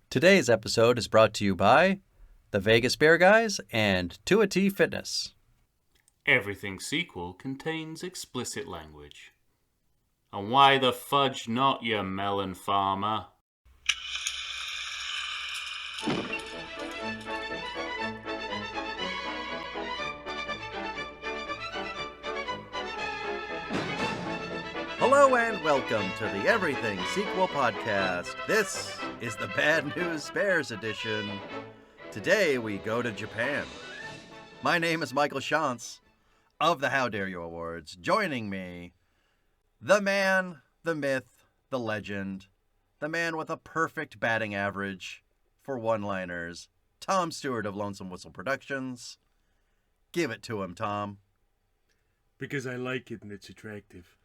Today's episode is brought to you by the Vegas Bear Guys and 2T Fitness. Everything sequel contains explicit language. And why the fudge not, you melon farmer? Hello and welcome to the Everything Sequel Podcast. This is the Bad News Bears edition. Today we go to Japan. My name is Michael Shantz of the How Dare You Awards. Joining me, the man, the myth, the legend, the man with a perfect batting average for one-liners, Tom Stewart of Lonesome Whistle Productions. Give it to him, Tom. Because I like it and it's attractive.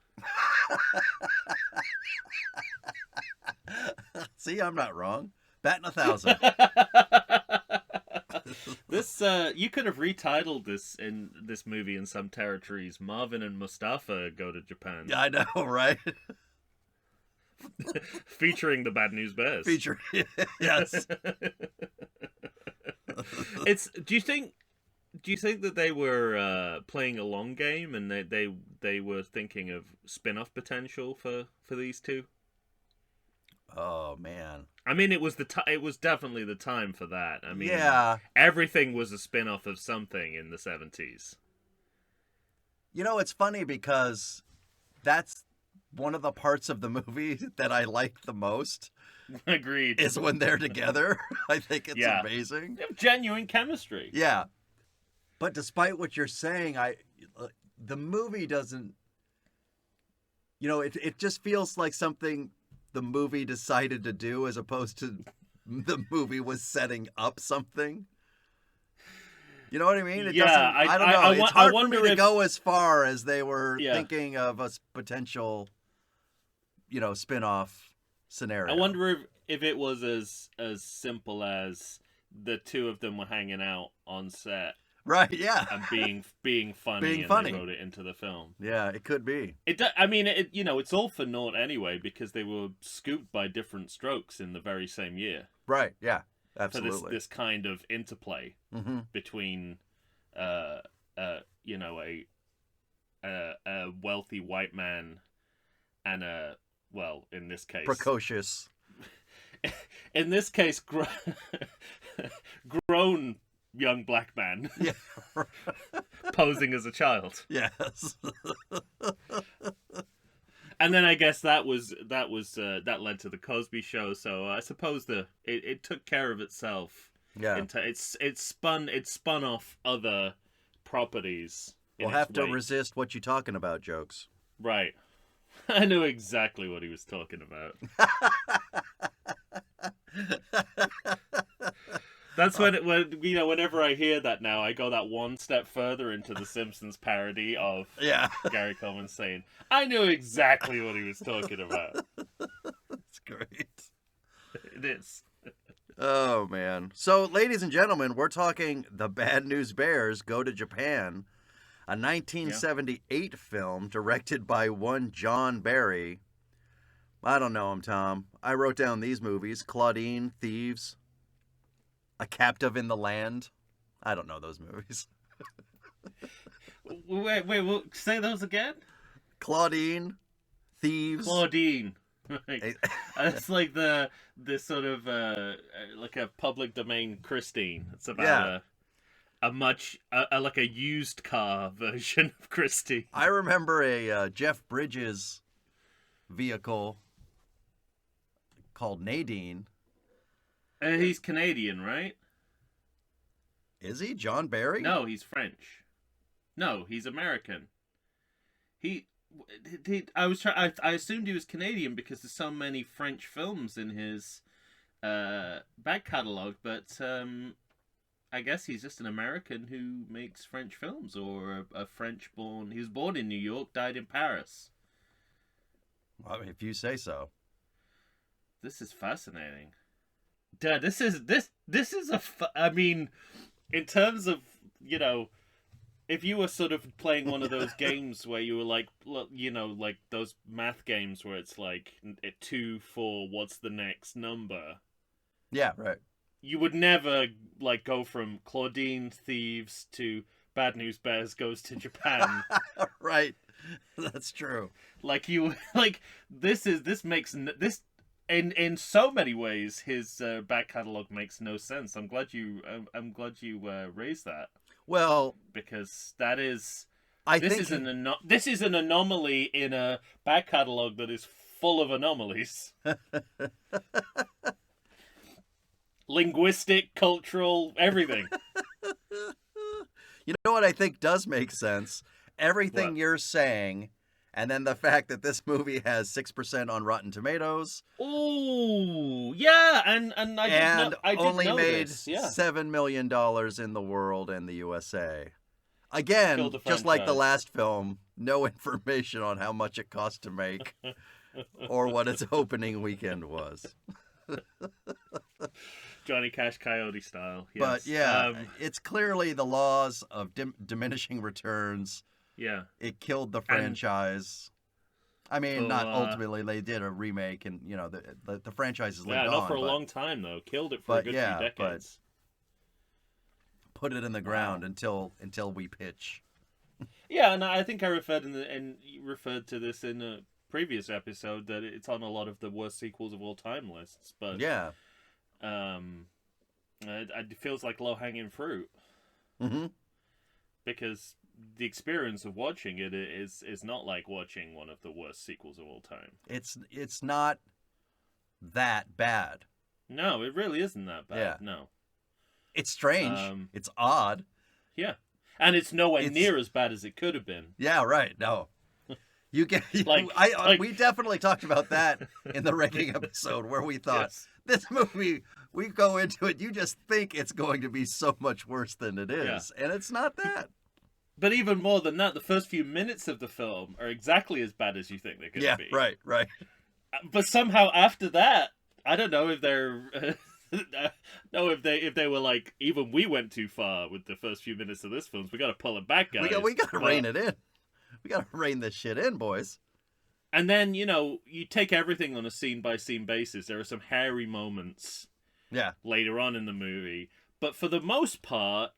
See, I'm not wrong. Batting 1,000. This you could have retitled this movie in some territories. Marvin and Mustafa go to Japan. I know, right? Featuring the Bad News Bears. Yes. Do you think that they were playing a long game and they were thinking of spin-off potential for these two? Oh man. I mean, it was definitely the time for that. I mean, yeah. Everything was a spin-off of something in the 70s. You know, it's funny because that's one of the parts of the movie that I like the most. Agreed. Is when they're together. I think it's amazing. They have genuine chemistry. Yeah. But despite what you're saying, the movie doesn't, it just feels like something the movie decided to do as opposed to the movie was setting up something. You know what I mean? I don't know. It's hard for me to go as far as they were thinking of a potential, spin-off scenario. I wonder if it was as simple as the two of them were hanging out on set. Right, yeah. And being funny and they wrote it into the film. Yeah, it could be. It's all for naught anyway because they were scooped by different strokes in the very same year. Right, yeah. Absolutely. For this kind of interplay between a wealthy white man and in this case precocious. In this case grown young black man. Yeah. Posing as a child. Yes. And then I guess that led to the Cosby Show. So I suppose it took care of itself. Yeah. It spun off other properties. We'll have to resist what you talking about jokes. Right. I knew exactly what he was talking about. That's whenever I hear that now, I go that one step further into the Simpsons parody of Gary Coleman saying, I knew exactly what he was talking about. That's great. It is. Oh, man. So, ladies and gentlemen, we're talking The Bad News Bears Go to Japan, a 1978 film directed by one John Barry. I don't know him, Tom. I wrote down these movies: Claudine, Thieves, A Captive in the Land. I don't know those movies. Wait, say those again? Claudine, Thieves. Claudine. Right. It's like the sort of like a public domain Christine. It's about like a used car version of Christine. I remember a Jeff Bridges vehicle called Nadine. He's Canadian, right? Is he? John Barry? No, he's French. No, he's American. I assumed he was Canadian because there's so many French films in his back catalogue, but I guess he's just an American who makes French films, or a French-born. He was born in New York, died in Paris. Well, if you say so. This is fascinating. Dad, this is I mean, in terms of, if you were sort of playing one of those games where you were like those math games where it's like 2, 4, what's the next number? Yeah, right. You would never like go from Claudine Thieves to Bad News Bears Goes to Japan. Right. That's true. Like this in so many ways his back catalog makes no sense. I'm glad you raised that, Well, because that is this is an anomaly in a back catalog that is full of anomalies. Linguistic, cultural, everything. You know what I think does make sense? Everything What? you're saying, and then the fact that this movie has 6% on Rotten Tomatoes, Ooh, yeah, and I did only know made this. Yeah. $7 million in the world and the USA. Again, Killed the just like the franchise. last film, no information on how much it cost to make or what its opening weekend was. Johnny Cash Coyote style. Yes. But yeah, it's clearly the laws of diminishing returns. Yeah. It killed the franchise. I mean, So, not ultimately. They did a remake, and you know the franchise has lived Yeah, on. not for a but long time though. Killed it for a but good yeah, few but- decades. Put it in the ground until we pitch. Yeah, and I think I referred to this in a previous episode that it's on a lot of the worst sequels of all time lists. But Yeah. it feels like low hanging fruit Mm-hmm. because the experience of watching it is not like watching one of the worst sequels of all time. It's not that bad. No, it really isn't that bad. Yeah. No. It's strange. It's odd. Yeah. And it's nowhere It's- near as bad as it could have been. Yeah. Right. No. You get. Like- We definitely talked about that in the ranking episode where we thought Yes. this movie. We go into it. You just think it's going to be so much worse than it is, and it's not that. But even more than that, the first few minutes of the film are exactly as bad as you think they're going to Yeah. be. Right. Right. But somehow after that, I don't know if they're if they were like, even we went too far with the first few minutes of this film, so we got to pull it back, guys. We got to But- rein it in. We got to rein this shit in, boys. And then, you take everything on a scene by scene basis. There are some hairy moments Yeah. later on in the movie, but for the most part,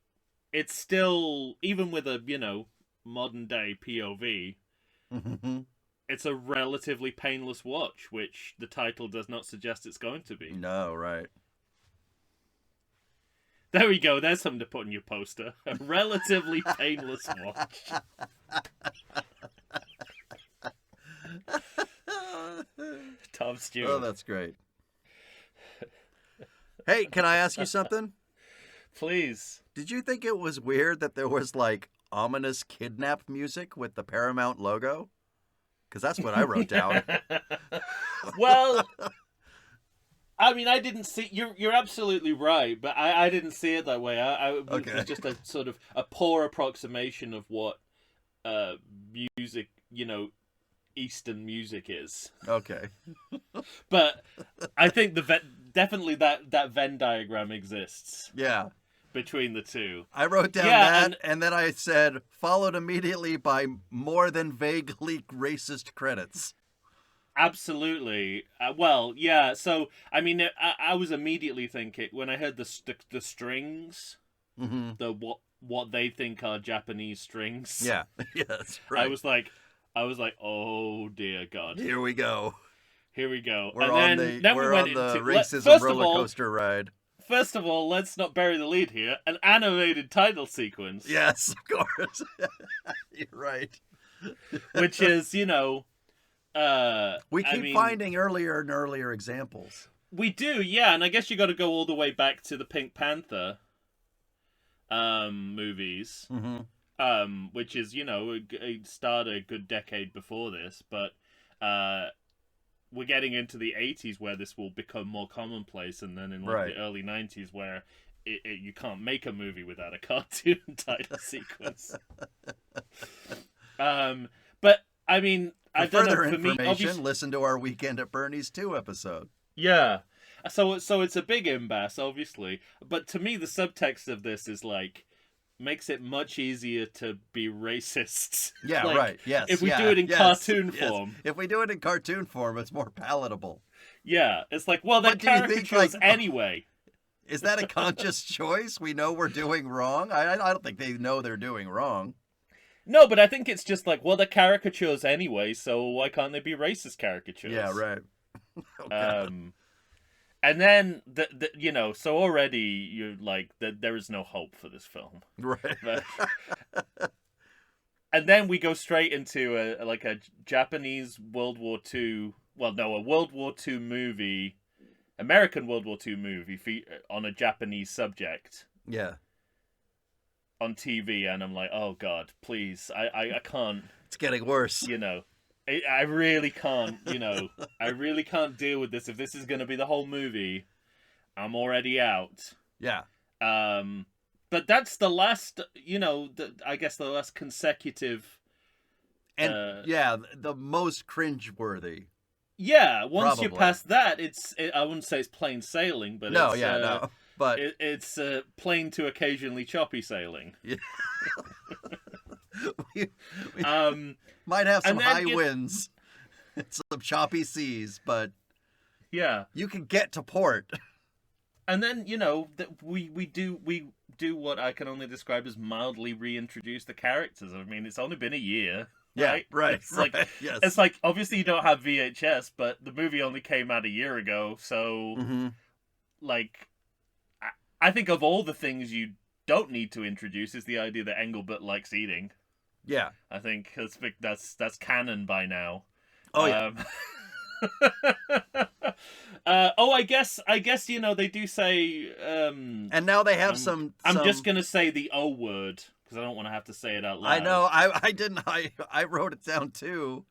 it's still, even with a modern day POV, Mm-hmm. it's a relatively painless watch, which the title does not suggest it's going to be. No. Right. There we go. There's something to put on your poster. A relatively painless watch. Tom Stewart. Oh, that's great. Hey, can I ask you something? Please. Did you think it was weird that there was like ominous kidnap music with the Paramount logo? Because that's what I wrote down. Well, I mean, I didn't see. You're absolutely right, but I didn't see it that way. It Okay. was just a sort of a poor approximation of what music, Eastern music is. Okay. But I think definitely that Venn diagram exists Yeah. between the two. I wrote down Yeah, that, and then I said, followed immediately by more than vaguely racist credits. Absolutely. Well, yeah. So I mean, I was immediately thinking when I heard the strings, Mm-hmm. the what they think are Japanese strings. Yeah. Yeah, that's right. I was like, oh dear God, Here we go. here we go. We're and on then the we went into racism first roller of all, coaster ride. First of all, let's not bury the lead here. An animated title sequence. Yes, of course. You're right. Which is, We keep I mean, finding earlier and earlier examples. We do, yeah, and I guess you got to go all the way back to the Pink Panther movies, Mm-hmm. which is, it started a good decade before this, but we're getting into the 80s where this will become more commonplace, and then in Right. the early 90s where you can't make a movie without a cartoon title sequence. But, I mean, For I don't know, further for me, information, obviously... listen to our Weekend at Bernie's 2 episode. Yeah. So it's a big impasse, obviously. But to me, the subtext of this is like makes it much easier to be racist. Yeah, Like, right. Yes. if we yeah, do it in yes, cartoon yes. form. If we do it in cartoon form, it's more palatable. Yeah, it's like, well, they're But do you think, caricatures like- anyway. Is that a conscious choice? We know we're doing wrong. I don't think they know they're doing wrong. No, but I think it's just like, well, they're caricatures anyway, so why can't they be racist caricatures? Yeah, right. Oh, God. And then so already you're like that. There is no hope for this film. Right. But, and then we go straight into a Japanese World War II. Well, no, a World War II movie, American World War II movie on a Japanese subject. Yeah. On TV, and I'm like, oh God, please, I can't. It's getting worse. I really can't. I really can't deal with this. If this is going to be the whole movie, I'm already out. Yeah. But that's the last. I guess the last consecutive. And the most cringeworthy. Yeah, once Probably. you pass that, I wouldn't say it's plain sailing, but No, it's, no. But it's plain to occasionally choppy sailing. Yeah. we Might have some high winds and some choppy seas, but yeah, you can get to port. And then we do what I can only describe as mildly reintroduce the characters. I mean, it's only been a year. Yeah, right. It's like, yes. It's like, obviously you don't have VHS, but the movie only came out a year ago, so like, I think of all the things you don't need to introduce is the idea that Engelbert likes eating. Yeah, I think that's canon by now. Oh yeah. I guess they do say. And now they have some. I'm just gonna say the O word because I don't want to have to say it out loud. I know. I didn't. I wrote it down too.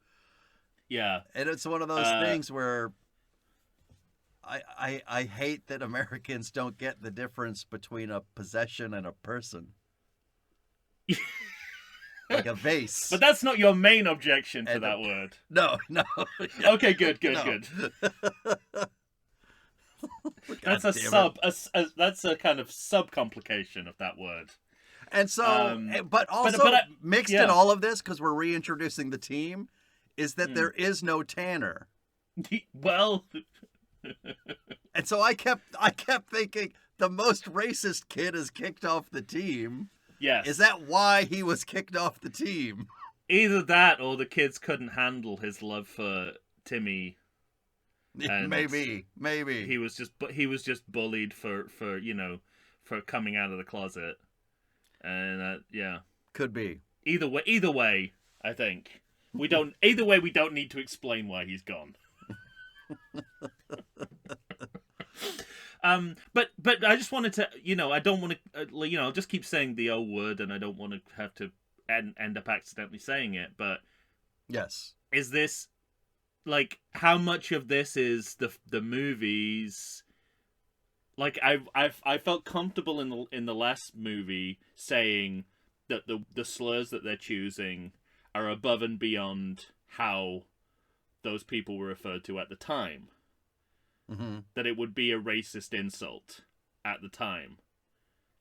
Yeah, and it's one of those things where I hate that Americans don't get the difference between a possession and a person. Like a vase. But that's not your main objection to that word. No. Okay, good. That's that's a kind of sub complication of that word. And so, but also mixed in all of this, because we're reintroducing the team, is that there is no Tanner. Well, and so I kept thinking the most racist kid is kicked off the team. Yes. Is that why he was kicked off the team? Either that, or the kids couldn't handle his love for Timmy. Maybe he was just bullied for coming out of the closet, and yeah, could be. Either way, I think we don't. Either way, we don't need to explain why he's gone. But I just wanted to, I don't want to, I'll just keep saying the O word, and I don't want to have to end up accidentally saying it. But yes, is this like how much of this is the movies? Like I felt comfortable in the last movie saying that the slurs that they're choosing are above and beyond how those people were referred to at the time. Mm-hmm. That it would be a racist insult at the time.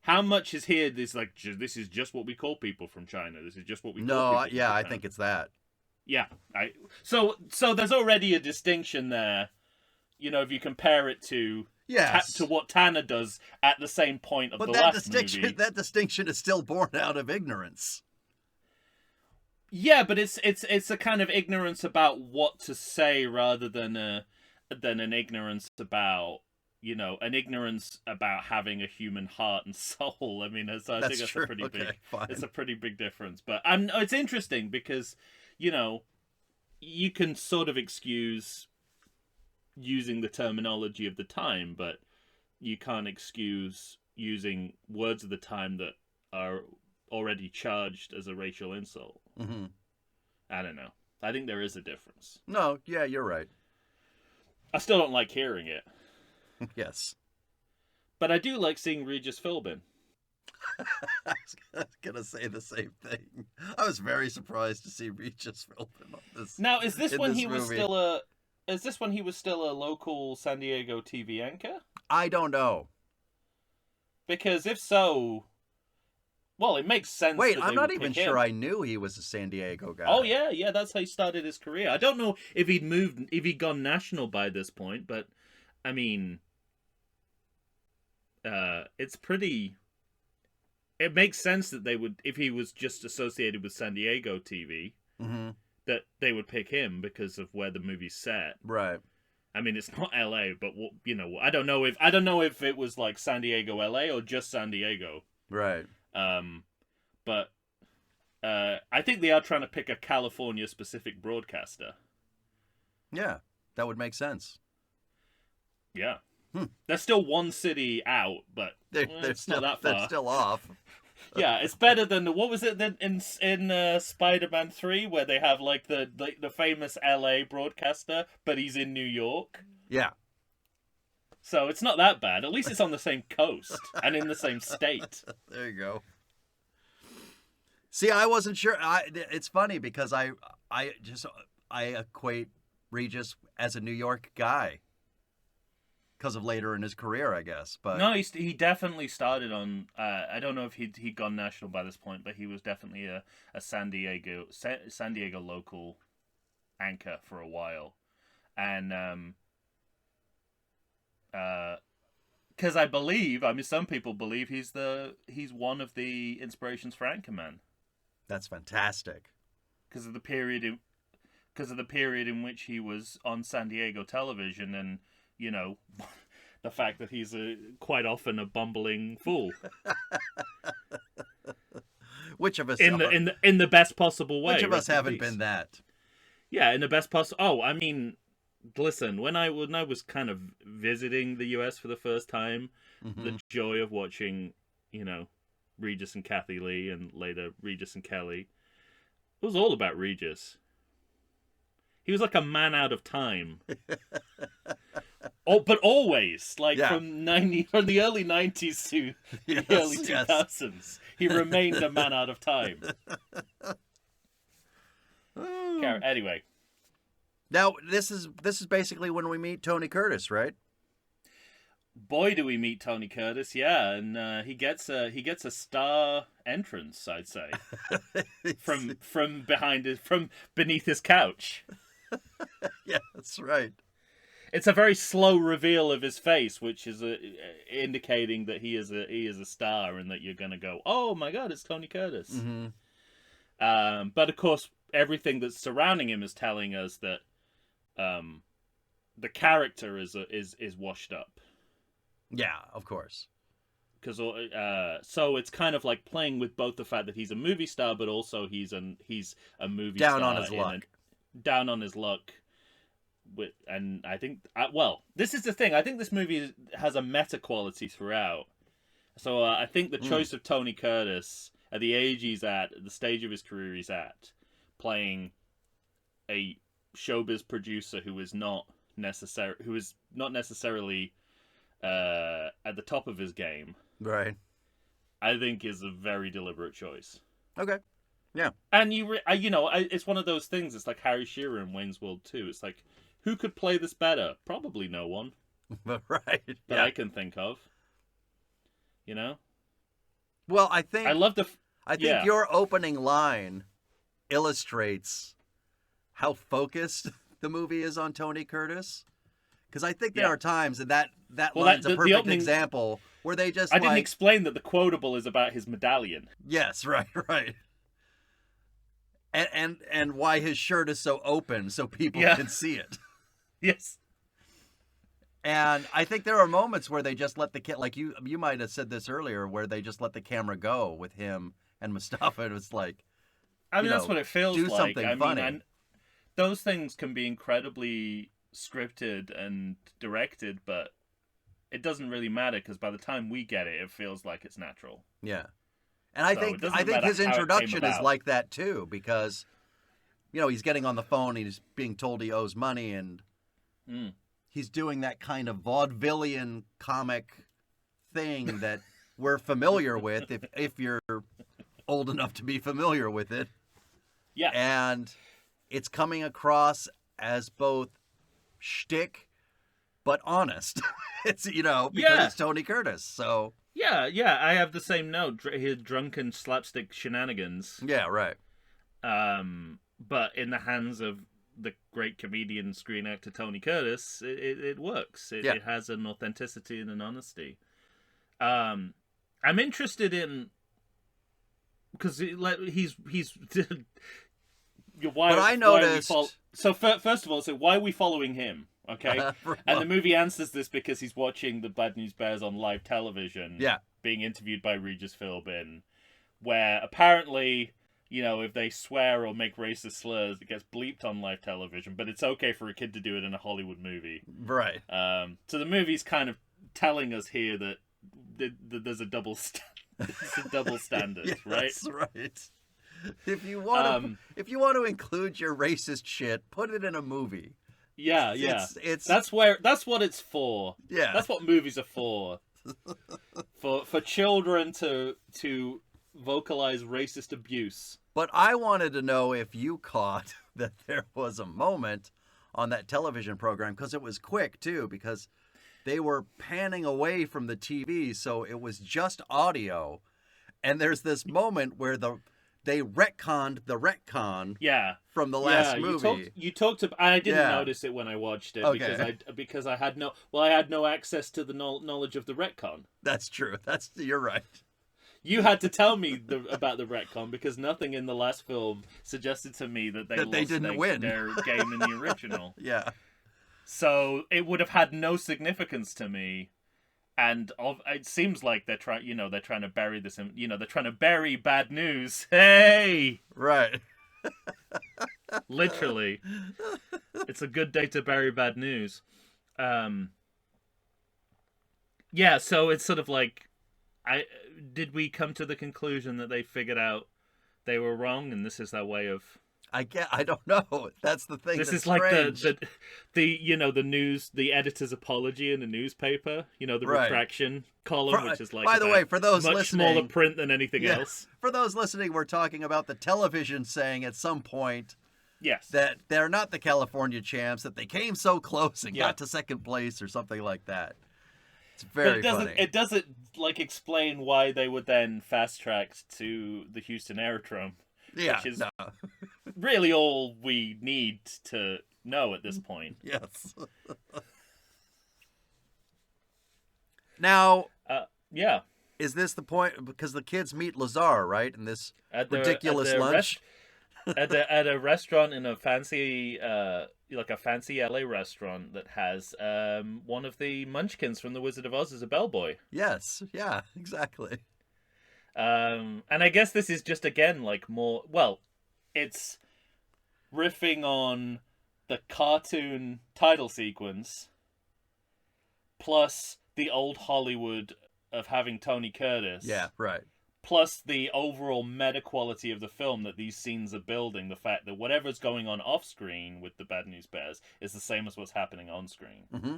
How much is here? This is just what we call people from China. This is just what we call people from Japan. I think it's that. Yeah, so there's already a distinction there. If you compare it to to what Tanner does at the same point of the last movie. That distinction is still born out of ignorance. Yeah, but it's a kind of ignorance about what to say rather than an ignorance about an ignorance about having a human heart and soul. I mean, I think that's true. A pretty okay, big. Fine. It's a pretty big difference. But it's interesting because you can sort of excuse using the terminology of the time, but you can't excuse using words of the time that are already charged as a racial insult. Mm-hmm. I don't know. I think there is a difference. No, yeah, you're right. I still don't like hearing it. Yes. But I do like seeing Regis Philbin. I was going to say the same thing. I was very surprised to see Regis Philbin on this. Now, is this when he was still a local San Diego TV anchor? I don't know. Because if so, well, it makes sense. Wait, I'm not even sure I knew he was a San Diego guy. Oh yeah, that's how he started his career. I don't know if he'd gone national by this point, but I mean, it's pretty. It makes sense that they would, if he was just associated with San Diego TV, Mm-hmm. that they would pick him because of where the movie's set. Right. I mean, it's not L.A., but I don't know if it was like San Diego, L.A., or just San Diego. Right. But I think they are trying to pick a California-specific broadcaster. Yeah, that would make sense. Yeah. They're still one city out, but They're it's still not that far. they're still off. Yeah, it's better than what was it then in Spider-Man 3 where they have like the famous LA broadcaster, but he's in New York. Yeah. So it's not that bad. At least it's on the same coast and in the same state. There you go. See, I wasn't sure. It's funny because I equate Regis as a New York guy because of later in his career, I guess. But no, he definitely started on. I don't know if he'd gone national by this point, but he was definitely a San Diego local anchor for a while, and because I believe, some people believe he's one of the inspirations for Anchorman. That's fantastic. Because of the period in which he was on San Diego television, and the fact that he's quite often a bumbling fool. Which of us in the best possible way? Which of us haven't been that? Yeah, in the best possible. Oh, I mean, listen, when I was kind of visiting the US for the first time, the joy of watching, Regis and Kathy Lee, and later Regis and Kelly, it was all about Regis. He was like a man out of time. But always, from the early 90s to the early 2000s, he remained a man out of time. Anyway. Now, this is basically when we meet Tony Curtis, right? Boy, do we meet Tony Curtis, yeah, and he gets a star entrance, I'd say, from beneath his couch. Yeah, that's right. It's a very slow reveal of his face, which is indicating that he is a star, and that you're gonna go, oh my god, it's Tony Curtis. Mm-hmm. But of course, everything that's surrounding him is telling us that the character is washed up. Yeah, of course. Because so it's kind of like playing with both the fact that he's a movie star, but also he's a movie down star on his luck. Down on his luck. And I think, this is the thing. I think this movie has a meta quality throughout. So I think the choice of Tony Curtis at the age he's at the stage of his career he's at, playing a showbiz producer who is not necessarily at the top of his game, right? I think is a very deliberate choice. Okay, yeah. And it's one of those things. It's like Harry Shearer in Wayne's World 2. It's like, who could play this better? Probably no one. Right. That I can think of. Well, I think I think your opening line illustrates how focused the movie is on Tony Curtis. Because I think there are times, and that line's a perfect example, where they just I didn't explain that the quotable is about his medallion. Yes, right. And why his shirt is so open so people can see it. Yes. And I think there are moments where they just let the like you might have said this earlier, where they just let the camera go with him and Mustafa. It was like, that's what it feels like. Do something funny. Those things can be incredibly scripted and directed, but it doesn't really matter, because by the time we get it, it feels like it's natural. Yeah. And I think his introduction is like that too, because he's getting on the phone, he's being told he owes money, and he's doing that kind of vaudevillian comic thing that we're familiar with, if you're old enough to be familiar with it. Yeah. And it's coming across as both shtick but honest. It's because it's Tony Curtis, so yeah, I have the same note. His drunken slapstick shenanigans. Yeah, right. But in the hands of the great comedian, screen actor Tony Curtis, it works. It has an authenticity and an honesty. I'm interested in because he's why. But I why noticed. first of all, so why are we following him? Okay, and the movie answers this because he's watching the Bad News Bears on live television. Yeah. Being interviewed by Regis Philbin, where apparently, if they swear or make racist slurs, it gets bleeped on live television, but it's okay for a kid to do it in a Hollywood movie. Right. So the movie's kind of telling us here that there's a double standard, Yes, right? That's right. If you want to include your racist shit, put it in a movie. Yeah. It's that's what it's for. Yeah. That's what movies are for. for children to vocalize racist abuse. But I wanted to know if you caught that there was a moment on that television program, because it was quick too, because they were panning away from the TV, so it was just audio. And there's this moment where they retconned the retcon from the last movie. You talked about. I didn't Yeah. notice it when I watched it Okay. because I had no access to the knowledge of the retcon. That's true. You're right. You had to tell me about the retcon because nothing in the last film suggested to me that they didn't win their game in the original. Yeah. So it would have had no significance to me. And it seems like they're trying to bury this. They're trying to bury bad news. Hey, Right. literally, it's a good day to bury bad news. Yeah. So it's sort of like, did we come to the conclusion that they figured out they were wrong, and this is their way of? I don't know. That's the thing. This that's is like strange. the news, the editor's apology in the newspaper. The Right. retraction column, which is like, by the way, for those much listening, smaller print than anything else. For those listening, we're talking about the television saying at some point Yes. that they're not the California champs, that they came so close and Yeah. got to second place or something like that. It's But very it doesn't. funny. It doesn't explain why they were then fast tracked to the Houston Aerodrome. Yeah. which is- No. Really, all we need to know at this point. Yes. Now, Yeah. is this the point? Because the kids meet Lazar, right? In this At ridiculous lunch. at a restaurant in a fancy like a fancy LA restaurant that has one of the Munchkins from The Wizard of Oz as a bellboy. Yes. Yeah. Exactly. And I guess this is just again like more. Well, it's riffing on the cartoon title sequence, plus the old Hollywood of having Tony Curtis. Yeah. Right. Plus the overall meta quality of the film that these scenes are building, the fact that whatever's going on off screen with the Bad News Bears is the same as what's happening on screen. Mm-hmm.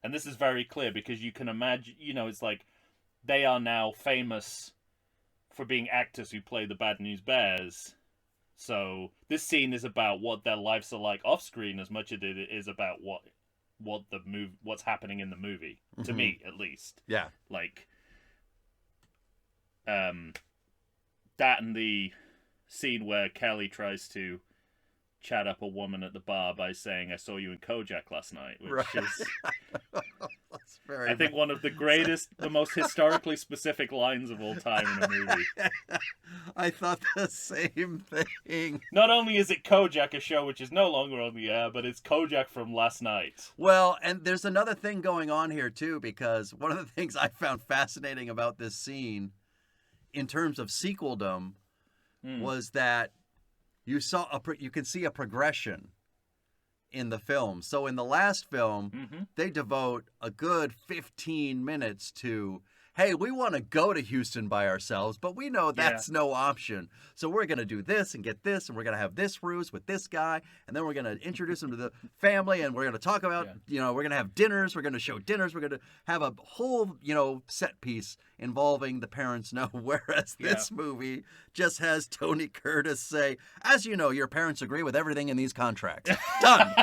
And this is very clear because you can imagine, it's like they are now famous for being actors who play the Bad News Bears. So this scene is about what their lives are like off screen as much as it is about what's happening in the movie. To Mhm. me, at least. Yeah. Like, that and the scene where Kelly tries to chat up a woman at the bar by saying, "I saw you in Kojak last night," which Right. is, That's very. I think, one of the greatest, the most historically specific lines of all time in a movie. I thought the same thing. Not only is it Kojak, a show which is no longer on the air, but it's Kojak from last night. Well, and there's another thing going on here too, because one of the things I found fascinating about this scene, in terms of sequeldom, was that you can see a progression in the film. So in the last film, they devote a good 15 minutes to, hey, we want to go to Houston by ourselves, but we know that's no option. So we're going to do this and get this, and we're going to have this ruse with this guy, and then we're going to introduce him to the family, and we're going to talk about, we're going to have dinners, we're going to show dinners, we're going to have a whole, set piece involving the parents know, whereas this movie just has Tony Curtis say, as you know, your parents agree with everything in these contracts. Done.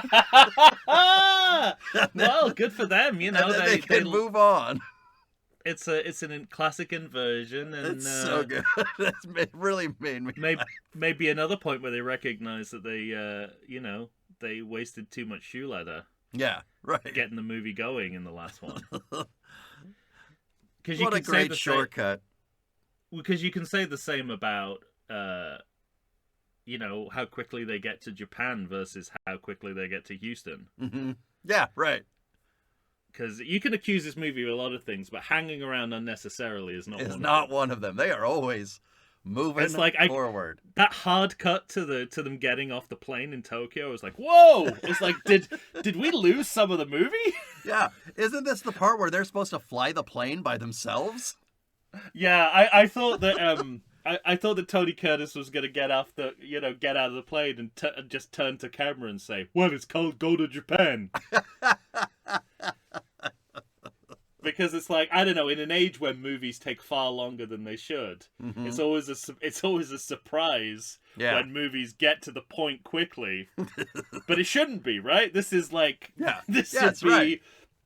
Well, good for them, And then they can move on. It's an classic inversion, and It's so good. It really made me. maybe another point where they recognize that they wasted too much shoe leather. Yeah, right. Getting the movie going in the last one. because you What a can say great the shortcut. because you can say the same about how quickly they get to Japan versus how quickly they get to Houston. Mm-hmm. Yeah, right. Because you can accuse this movie of a lot of things, but hanging around unnecessarily is not It's one not of them. one of them. They are always moving It's like forward. that hard cut to them getting off the plane in Tokyo was like, whoa! It's like, did we lose some of the movie? Yeah. Isn't this the part where they're supposed to fly the plane by themselves? Yeah, I thought that I thought that Tony Curtis was gonna get out of the plane and just turn to camera and say, "Well, it's called Go to Japan." Because it's like, I don't know, in an age when movies take far longer than they should, Mhm. it's always a surprise Yeah. when movies get to the point quickly. But it shouldn't be, right? This is like Yeah. this Yeah, should that's be right.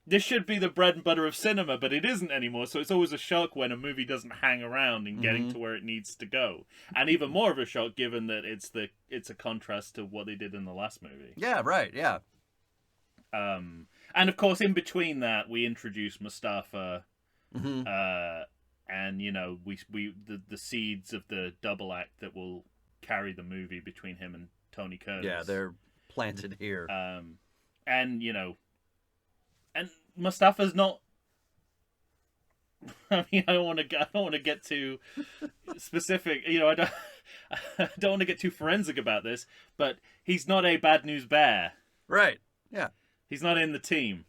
this should be the bread and butter of cinema, but it isn't anymore. So it's always a shock when a movie doesn't hang around in getting Mhm. to where it needs to go, and even more of a shock given that it's a contrast to what they did in the last movie. Yeah, right. Yeah. And of course, in between that, we introduce Mustafa, Hmm. and the seeds of the double act that will carry the movie between him and Tony Curtis. Yeah, they're planted here. And and Mustafa's not. I mean, I don't want to get too specific. I don't want to get too forensic about this, but he's not a bad news bear. Right. Yeah. He's not in the team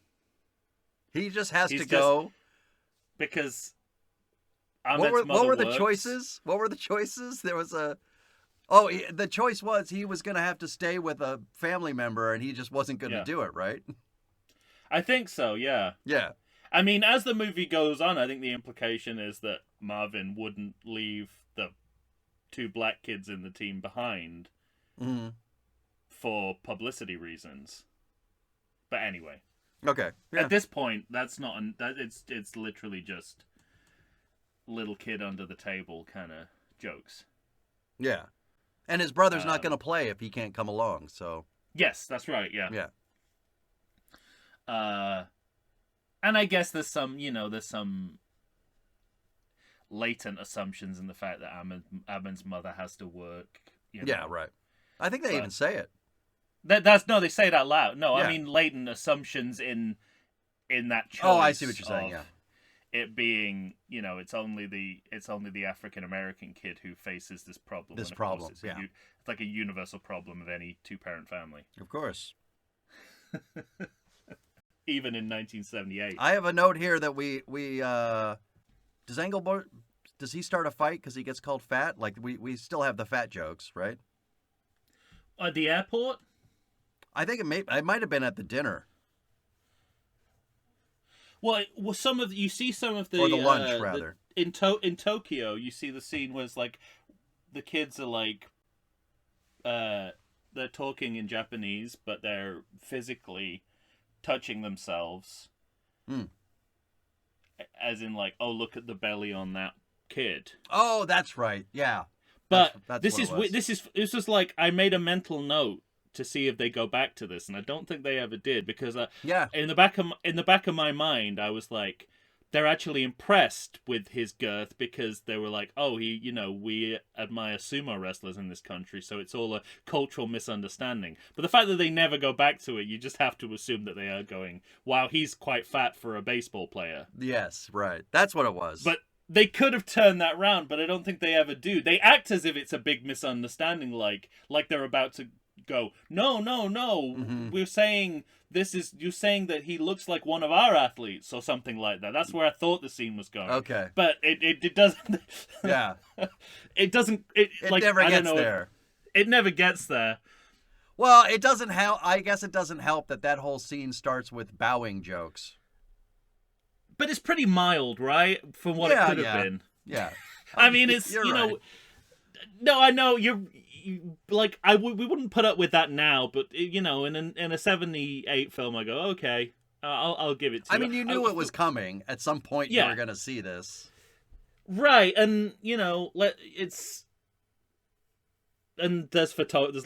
He just has He's to just go. because What Ahmed's mother were the works. choices? What were the choices? There was the choice was he was going to have to stay with a family member, and he just wasn't going to Yeah. do it, right? I think so. Yeah. Yeah. I mean, as the movie goes on, I think the implication is that Marvin wouldn't leave the two black kids in the team behind Hmm. for publicity reasons. But anyway, Okay. Yeah. at this point, that's not it's literally just little kid under the table kind of jokes. Yeah. And his brother's not Um, going to play if he can't come along. So Yes, that's right. Yeah. yeah. And I guess there's some latent assumptions in the fact that Ahmed's mother has to work. Yeah. Right. I think they But- even say it. They say it out loud. No, Yeah. I mean latent assumptions in that choice. Oh, I see what you're saying. of Yeah. It being, it's only the African American kid who faces this problem. This and of course problem, it's yeah. it's like a universal problem of any two-parent family, Of course. even in 1978. I have a note here that we does Engelbert, does he start a fight because he gets called fat? Like we still have the fat jokes, right? At the airport. I think it might have been at the dinner. Well, you see some of the Or the lunch, rather. In Tokyo, you see the scene where it's like the kids are like they're talking in Japanese, but they're physically touching themselves, as in like, oh, look at the belly on that kid. Oh, that's right. Yeah. But That's this what is it was. it's just like I made a mental note to see if they go back to this, and I don't think they ever did because Yeah. in the back of my mind, I was like, they're actually impressed with his girth because they were like, oh, we admire sumo wrestlers in this country, so it's all a cultural misunderstanding. But the fact that they never go back to it, you just have to assume that they are going, wow, he's quite fat for a baseball player. Yes, right. That's what it was. But they could have turned that round, but I don't think they ever do. They act as if it's a big misunderstanding, like they're about to go, no, Mhm. we're saying you're saying that he looks like one of our athletes or something like that. That's where I thought the scene was going. Okay. But it doesn't. Yeah. It doesn't. It like, never I don't gets know, there. It never gets there. Well, it doesn't help. I guess it doesn't help that whole scene starts with bowing jokes. But it's pretty mild, right? From what Yeah, it could have yeah. been. Yeah. I mean, it's You're you know. right. No, I know you like we wouldn't put up with that now, but in a '78 film, I go, okay, I'll give it to you. I mean, you knew it was coming. At some point, you Yeah. were going to see this. right, and it's. And there's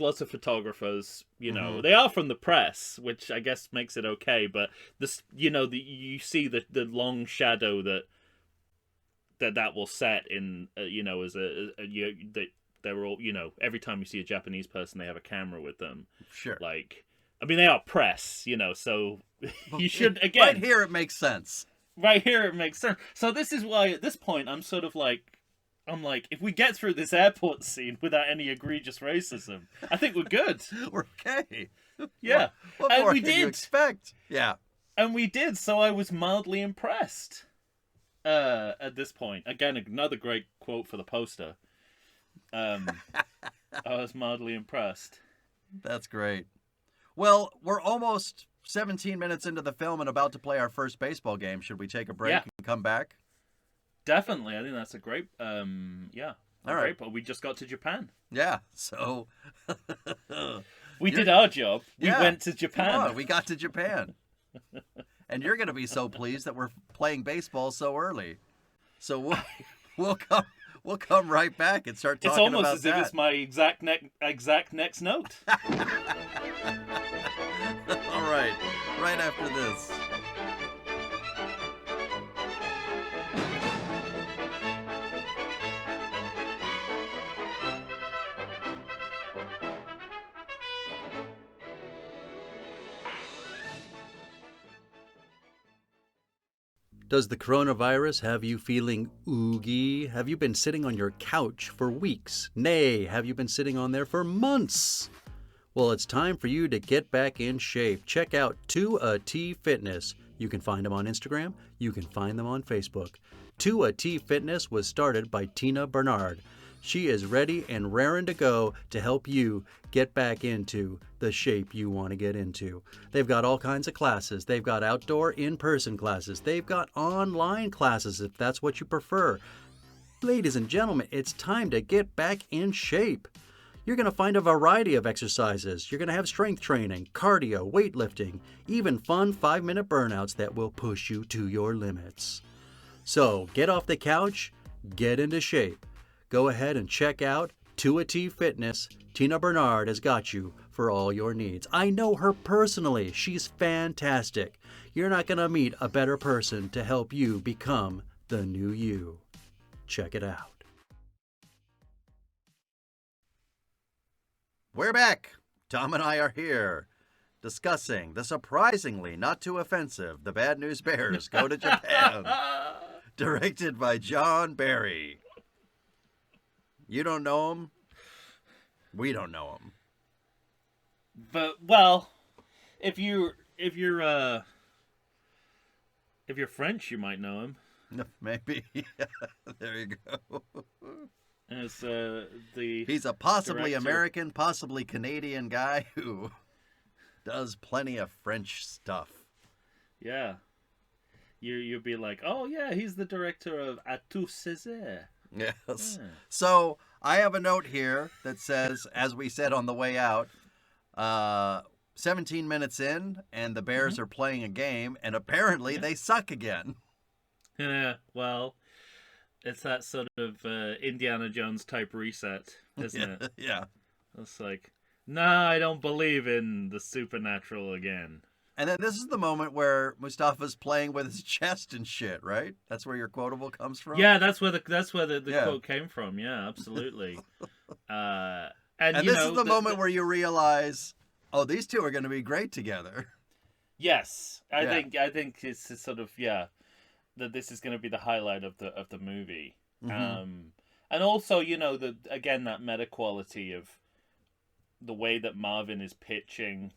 lots of photographers, Mhm. they are from the press, which I guess makes it okay. But this, you see the long shadow that that will set in, as that they're all, every time you see a Japanese person, they have a camera with them. Sure. Like, I mean, they are press, so you should, again... Right here, it makes sense. Right here, it makes sense. So this is why, at this point, I'm like, if we get through this airport scene without any egregious racism, I think we're good. We're okay. Yeah. What And more we can you did. expect? Yeah. And we did, so I was mildly impressed at this point. Again, another great quote for the poster. I was mildly impressed. That's great. Well, we're almost 17 minutes into the film and about to play our first baseball game. Should we take a break and come back? Definitely. I think that's a great, yeah. All right. Great, but we just got to Japan. Yeah, so... We did our job. We Yeah. went to Japan. Come on, we got to Japan. And you're going to be so pleased that we're playing baseball so early. So we'll come right back and start It's talking almost about as that. if it's my exact next note. All right, right after this. Does the coronavirus have you feeling oogie? Have you been sitting on your couch for weeks? Nay, have you been sitting on there for months? Well, it's time for you to get back in shape. Check out 2AT Fitness. You can find them on Instagram. You can find them on Facebook. 2AT Fitness was started by Tina Bernard. She is ready and raring to go to help you get back into the shape you want to get into. They've got all kinds of classes. They've got outdoor in-person classes. They've got online classes if that's what you prefer. Ladies and gentlemen, it's time to get back in shape. You're going to find a variety of exercises. You're going to have strength training, cardio, weightlifting, even fun 5-minute burnouts that will push you to your limits. So get off the couch, get into shape. Go ahead and check out 2AT Fitness. Tina Bernard has got you for all your needs. I know her personally. She's fantastic. You're not going to meet a better person to help you become the new you. Check it out. We're back. Tom and I are here discussing the surprisingly not too offensive The Bad News Bears Go to Japan. Directed by John Barry. You don't know him? We don't know him. But, well, if you're French, you might know him. Maybe. There you go. As the He's a possibly director. American, possibly Canadian guy who does plenty of French stuff. Yeah. You'd be like, oh yeah, he's the director of A Tout César. Yes. Yeah. So I have a note here that says, as we said on the way out, 17 minutes in, and the Bears are playing a game, and apparently they suck again. Yeah, well, it's that sort of Indiana Jones type reset, isn't it? Yeah. It's like, nah, I don't believe in the supernatural again. And then this is the moment where Mustafa's playing with his chest and shit, right? That's where your quotable comes from? Yeah, that's where the Yeah. quote came from. Yeah, absolutely. And And you this know, is the moment where you realize, oh, these two are going to be great together. Yes, I Yeah. think it's sort of that this is going to be the highlight of the movie. Mhm. And also, that meta quality of the way that Marvin is pitching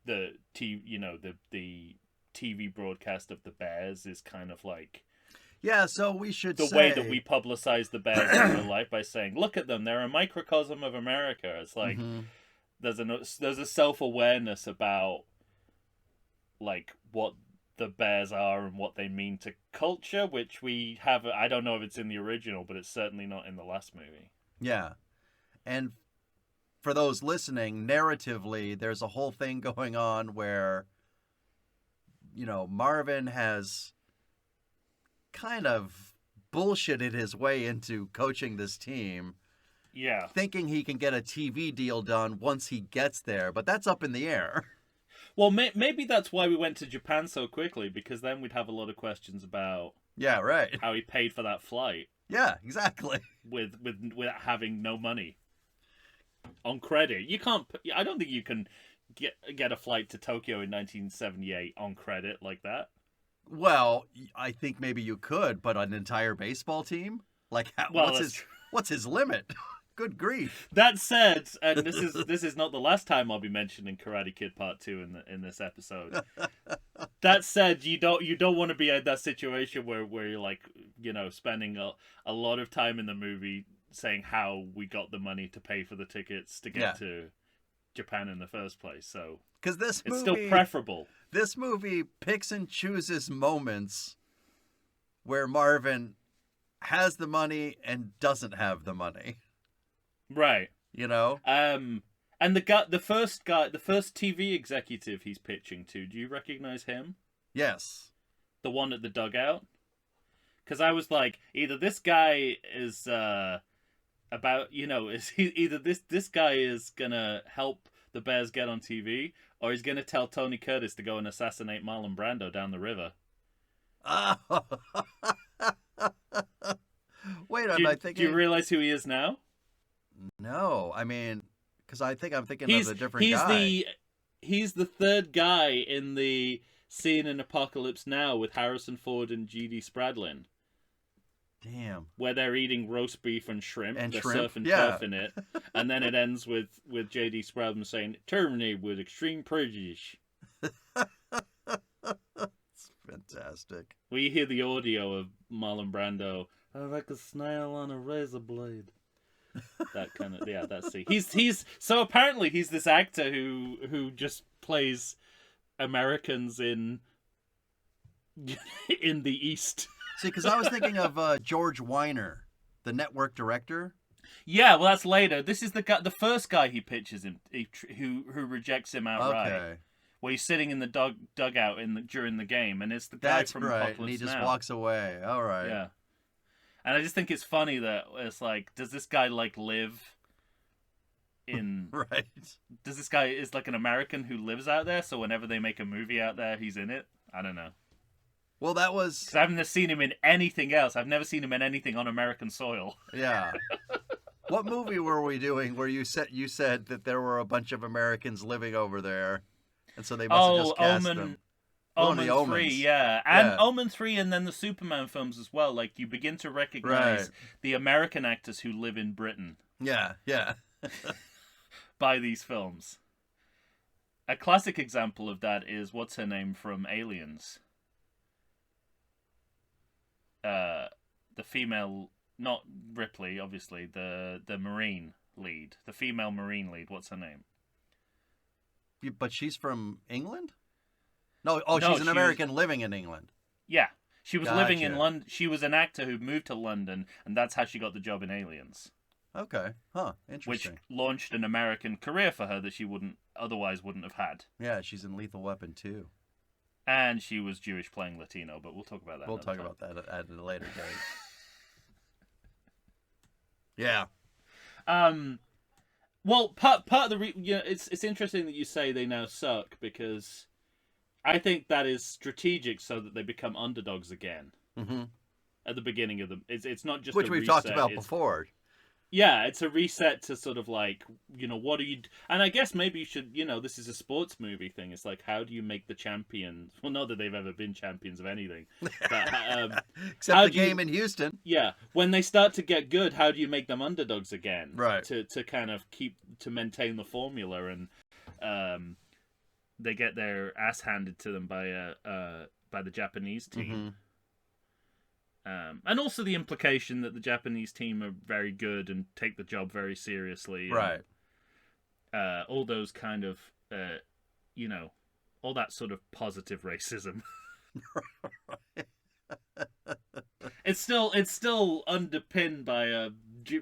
the TV broadcast of the Bears is kind of like Yeah, so we should the say... way that we publicize the Bears in real life by saying, "Look at them, they're a microcosm of America." It's like there's a self-awareness about like what the Bears are and what they mean to culture, which we have. I don't know if it's in the original, but it's certainly not in the last movie. Yeah. And for those listening, narratively, there's a whole thing going on where, Marvin has kind of bullshitted his way into coaching this team, Yeah. thinking he can get a TV deal done once he gets there, but that's up in the air. Well, maybe that's why we went to Japan so quickly, because then we'd have a lot of questions about Yeah, right. how he paid for that flight Yeah, exactly. with having no money on credit. You can't. I don't think you can get a flight to Tokyo in 1978 on credit like that. Well, I think maybe you could, but an entire baseball team? Like, Well, that's what's his limit? Good grief. That said, and this is not the last time I'll be mentioning Karate Kid Part 2 in this episode. That said, you don't want to be in that situation where you're like, spending a lot of time in the movie saying how we got the money to pay for the tickets to get to Japan in the first place. So because it's still preferable. This movie picks and chooses moments where Marvin has the money and doesn't have the money. Right. And the first TV executive he's pitching to, do you recognize him? Yes. The one at the dugout? Because I was like, either this guy is either this guy is gonna help the Bears get on TV, or he's gonna tell Tony Curtis to go and assassinate Marlon Brando down the river. Wait, do you realize who he is now? No, I mean, because I think I'm thinking of a different guy. He's the third guy in the scene in Apocalypse Now with Harrison Ford and G.D. Spradlin. Damn. Where they're eating roast beef and shrimp. They're surfing yeah. turf in it. And then it ends with J.D. Spradlin saying, "Terminate with extreme prejudice." It's fantastic. We hear the audio of Marlon Brando. "I like a snail on a razor blade." That kind of that's it. He's so apparently he's this actor who just plays Americans in the East. See, because I was thinking of George Weiner, the network director. Yeah, well, that's later. This is the first guy he pitches him, who rejects him outright. Okay. Where he's sitting in the dugout during the game, and it's the guy from Apocalypse Now. And he just walks away. All right. Yeah. And I just think it's funny that it's like, does this guy live in... Right. Does this guy is like an American who lives out there, so whenever they make a movie out there, he's in it? I don't know. Well, that was... Because I haven't seen him in anything else. I've never seen him in anything on American soil. Yeah. What movie were we doing where you said that there were a bunch of Americans living over there, and so they must have just cast them? Omen 3, yeah. And Omen 3 and then the Superman films as well. Like, you begin to recognize the American actors who live in Britain. Yeah, yeah. By these films. A classic example of that is, what's her name from Aliens? The female, not Ripley, obviously, the Marine lead. The female Marine lead, what's her name? But she's from England? No, she's an American living in England. Yeah, she was living in London. She was an actor who moved to London, and that's how she got the job in Aliens. Okay, interesting. Which launched an American career for her that she otherwise wouldn't have had. Yeah, she's in Lethal Weapon too. And she was Jewish playing Latino, but we'll talk about that. We'll talk about that at a later date. Yeah. Well, part of the it's interesting that you say they now suck, because I think that is strategic so that they become underdogs again. Mm-hmm. At the beginning of them, it's not just which we've talked about before. Yeah, it's a reset to sort of like, what do you... And I guess maybe you should, this is a sports movie thing. It's like, how do you make the champions... Well, not that they've ever been champions of anything. But, except the game in Houston. Yeah. When they start to get good, how do you make them underdogs again? Right. To kind of maintain the formula, and they get their ass handed to them by the Japanese team. Mm-hmm. And also the implication that the Japanese team are very good and take the job very seriously. Right. And, all those kind of, all that sort of positive racism. It's still underpinned by a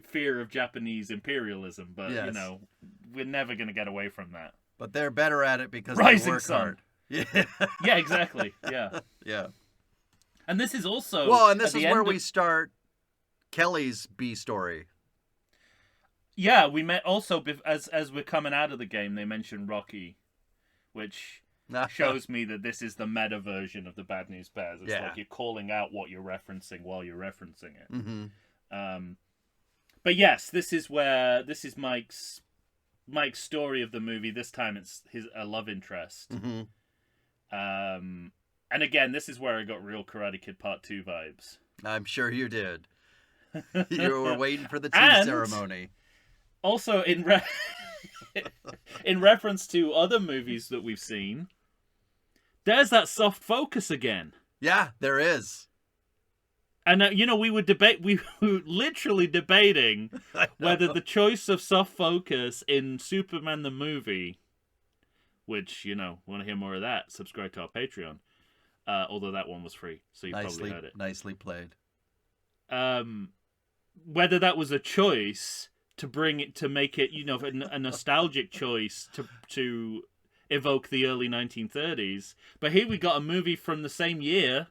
fear of Japanese imperialism, but, yes. We're never going to get away from that. But they're better at it because Rising they work Sun. hard. Yeah. Yeah, exactly. Yeah. Yeah. And this is also... Well, and this is where we start Kelly's B story. Yeah, we met also, as we're coming out of the game, they mentioned Rocky, which shows me that this is the meta version of the Bad News Bears. It's Yeah. like you're calling out what you're referencing while you're referencing it. Mm-hmm. But yes, this is Mike's story of the movie. This time it's a love interest. Mm-hmm. And again, this is where I got real Karate Kid Part 2 vibes. I'm sure you did. You were waiting for the tea And- ceremony. Also, in reference to other movies that we've seen, there's that soft focus again. Yeah, there is. And we were literally debating whether the choice of soft focus in Superman the movie, which want to hear more of that, subscribe to our Patreon. Although that one was free, so you probably heard it. Nicely played. Whether that was a choice to make it, a nostalgic choice to evoke the early 1930s, but here we got a movie from the same year,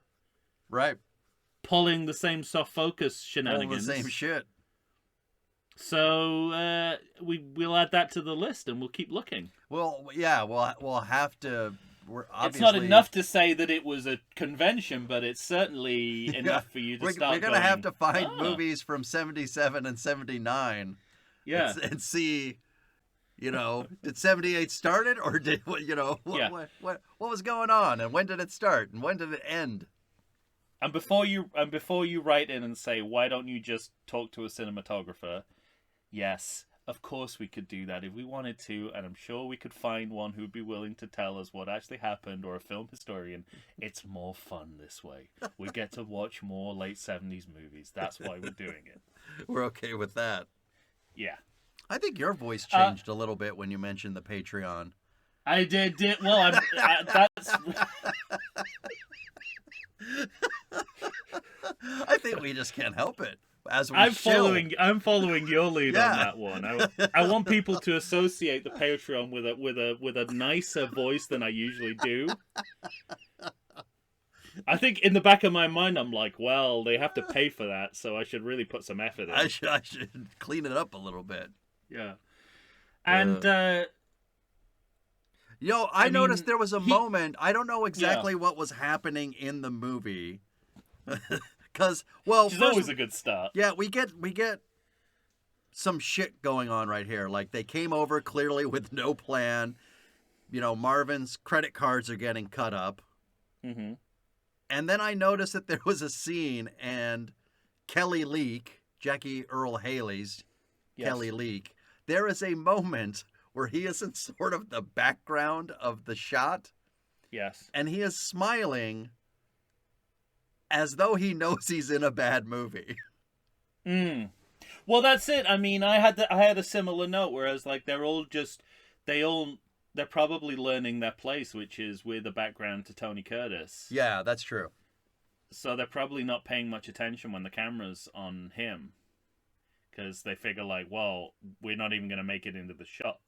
Right. pulling the same soft focus All shenanigans. the same shit. So we'll add that to the list, and we'll keep looking. Well, yeah, we'll have to. We're obviously, It's not enough to say that it was a convention, but it's certainly enough for you to start. We're gonna have to find "Ah." movies from 77 and 79. Yeah. And see, did 78 start it, or did what was going on, and when did it start, and when did it end? And before you write in and say, why don't you just talk to a cinematographer? Yes, of course we could do that if we wanted to, and I'm sure we could find one who'd be willing to tell us what actually happened, or a film historian. It's more fun this way. We get to watch more late 70s movies. That's why we're doing it. We're okay with that. Yeah. I think your voice changed a little bit when you mentioned the Patreon. I did. Well, that's... I think we just can't help it. As we I'm shill. following your lead Yeah. on that one. I want people to associate the Patreon with a nicer voice than I usually do. I think in the back of my mind, I'm like, well, they have to pay for that, so I should really put some effort in. I should clean it up a little bit. Yeah. And I mean, noticed there was a moment. I don't know exactly what was happening in the movie, because which is always a good start. yeah, we get some shit going on right here. Like, they came over clearly with no plan. Marvin's credit cards are getting cut up. Mm-hmm. And then I noticed that there was a scene, and Kelly Leak, Jackie Earl Haley's Yes. Kelly Leak, there is a moment where he is in sort of the background of the shot, Yes. and he is smiling as though he knows he's in a bad movie. Mm. Well, that's it. I mean, I had a similar note, whereas like they're probably learning their place, which is with the background to Tony Curtis. Yeah, that's true. So they're probably not paying much attention when the camera's on him, because they figure like, well, we're not even going to make it into the shot.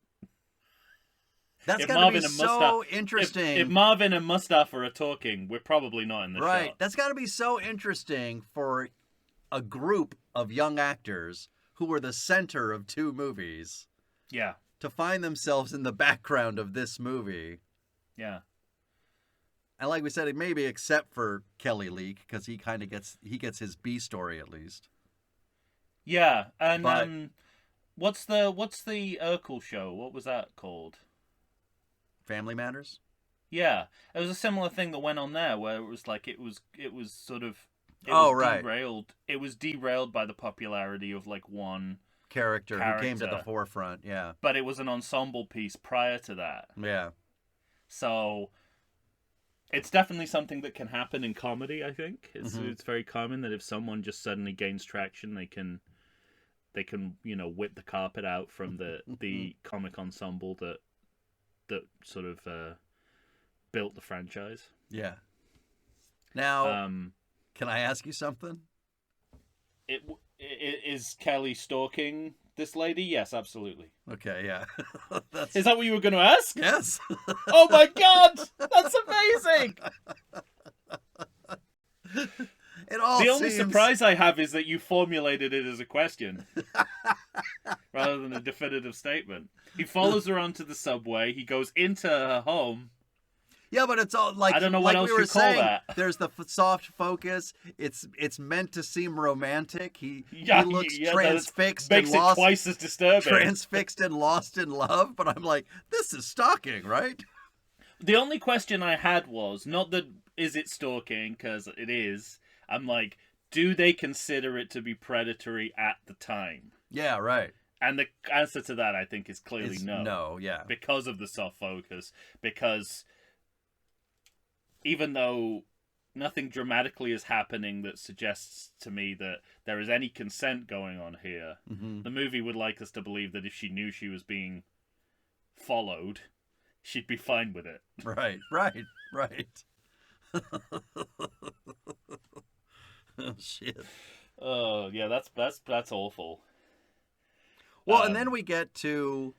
That's If going to Marvin be and so Mustafa- interesting. If Marvin and Mustafa are talking, we're probably not in the Right. shot. That's got to be so interesting for a group of young actors who were the center of two movies Yeah. to find themselves in the background of this movie. Yeah. And like we said, maybe except for Kelly Leak, because he kind of gets his B story at least. Yeah. And But- what's the Urkel show? What was that called? Family Matters? Yeah, it was a similar thing that went on there, where it was like it was sort of Right. derailed. It was derailed by the popularity of like one, Character who came to the Character. forefront. Yeah. but it was an ensemble piece prior to that. Yeah. So it's definitely something that can happen in comedy. I think Mhm. it's very common that if someone just suddenly gains traction, they can whip the carpet out from the comic ensemble that sort of built the franchise. Yeah. Now, Um, can I ask you something? Is Kelly stalking this lady? Yes, absolutely. Okay, yeah. That's Is that what you were going to ask? yes. Oh my god, that's amazing! It all The only seems... surprise I have is that you formulated it as a question rather than a definitive statement. He follows her onto the subway. He goes into her home. Yeah, but it's all like I don't know like what else we were you call saying. that. There's the soft focus. It's meant to seem romantic. He looks that transfixed makes and it lost, twice as disturbing. transfixed and lost in love. But I'm like, this is stalking, right? The only question I had was not that is it stalking, because it is. I'm like, do they consider it to be predatory at the time? Yeah, right. And the answer to that, I think, is clearly It's no. No, yeah. Because of the soft focus. Because even though nothing dramatically is happening that suggests to me that there is any consent going on here, the movie would like us to believe that if she knew she was being followed, she'd be fine with it. Right. Oh, shit. Oh, yeah, that's awful. Well, and then we get to...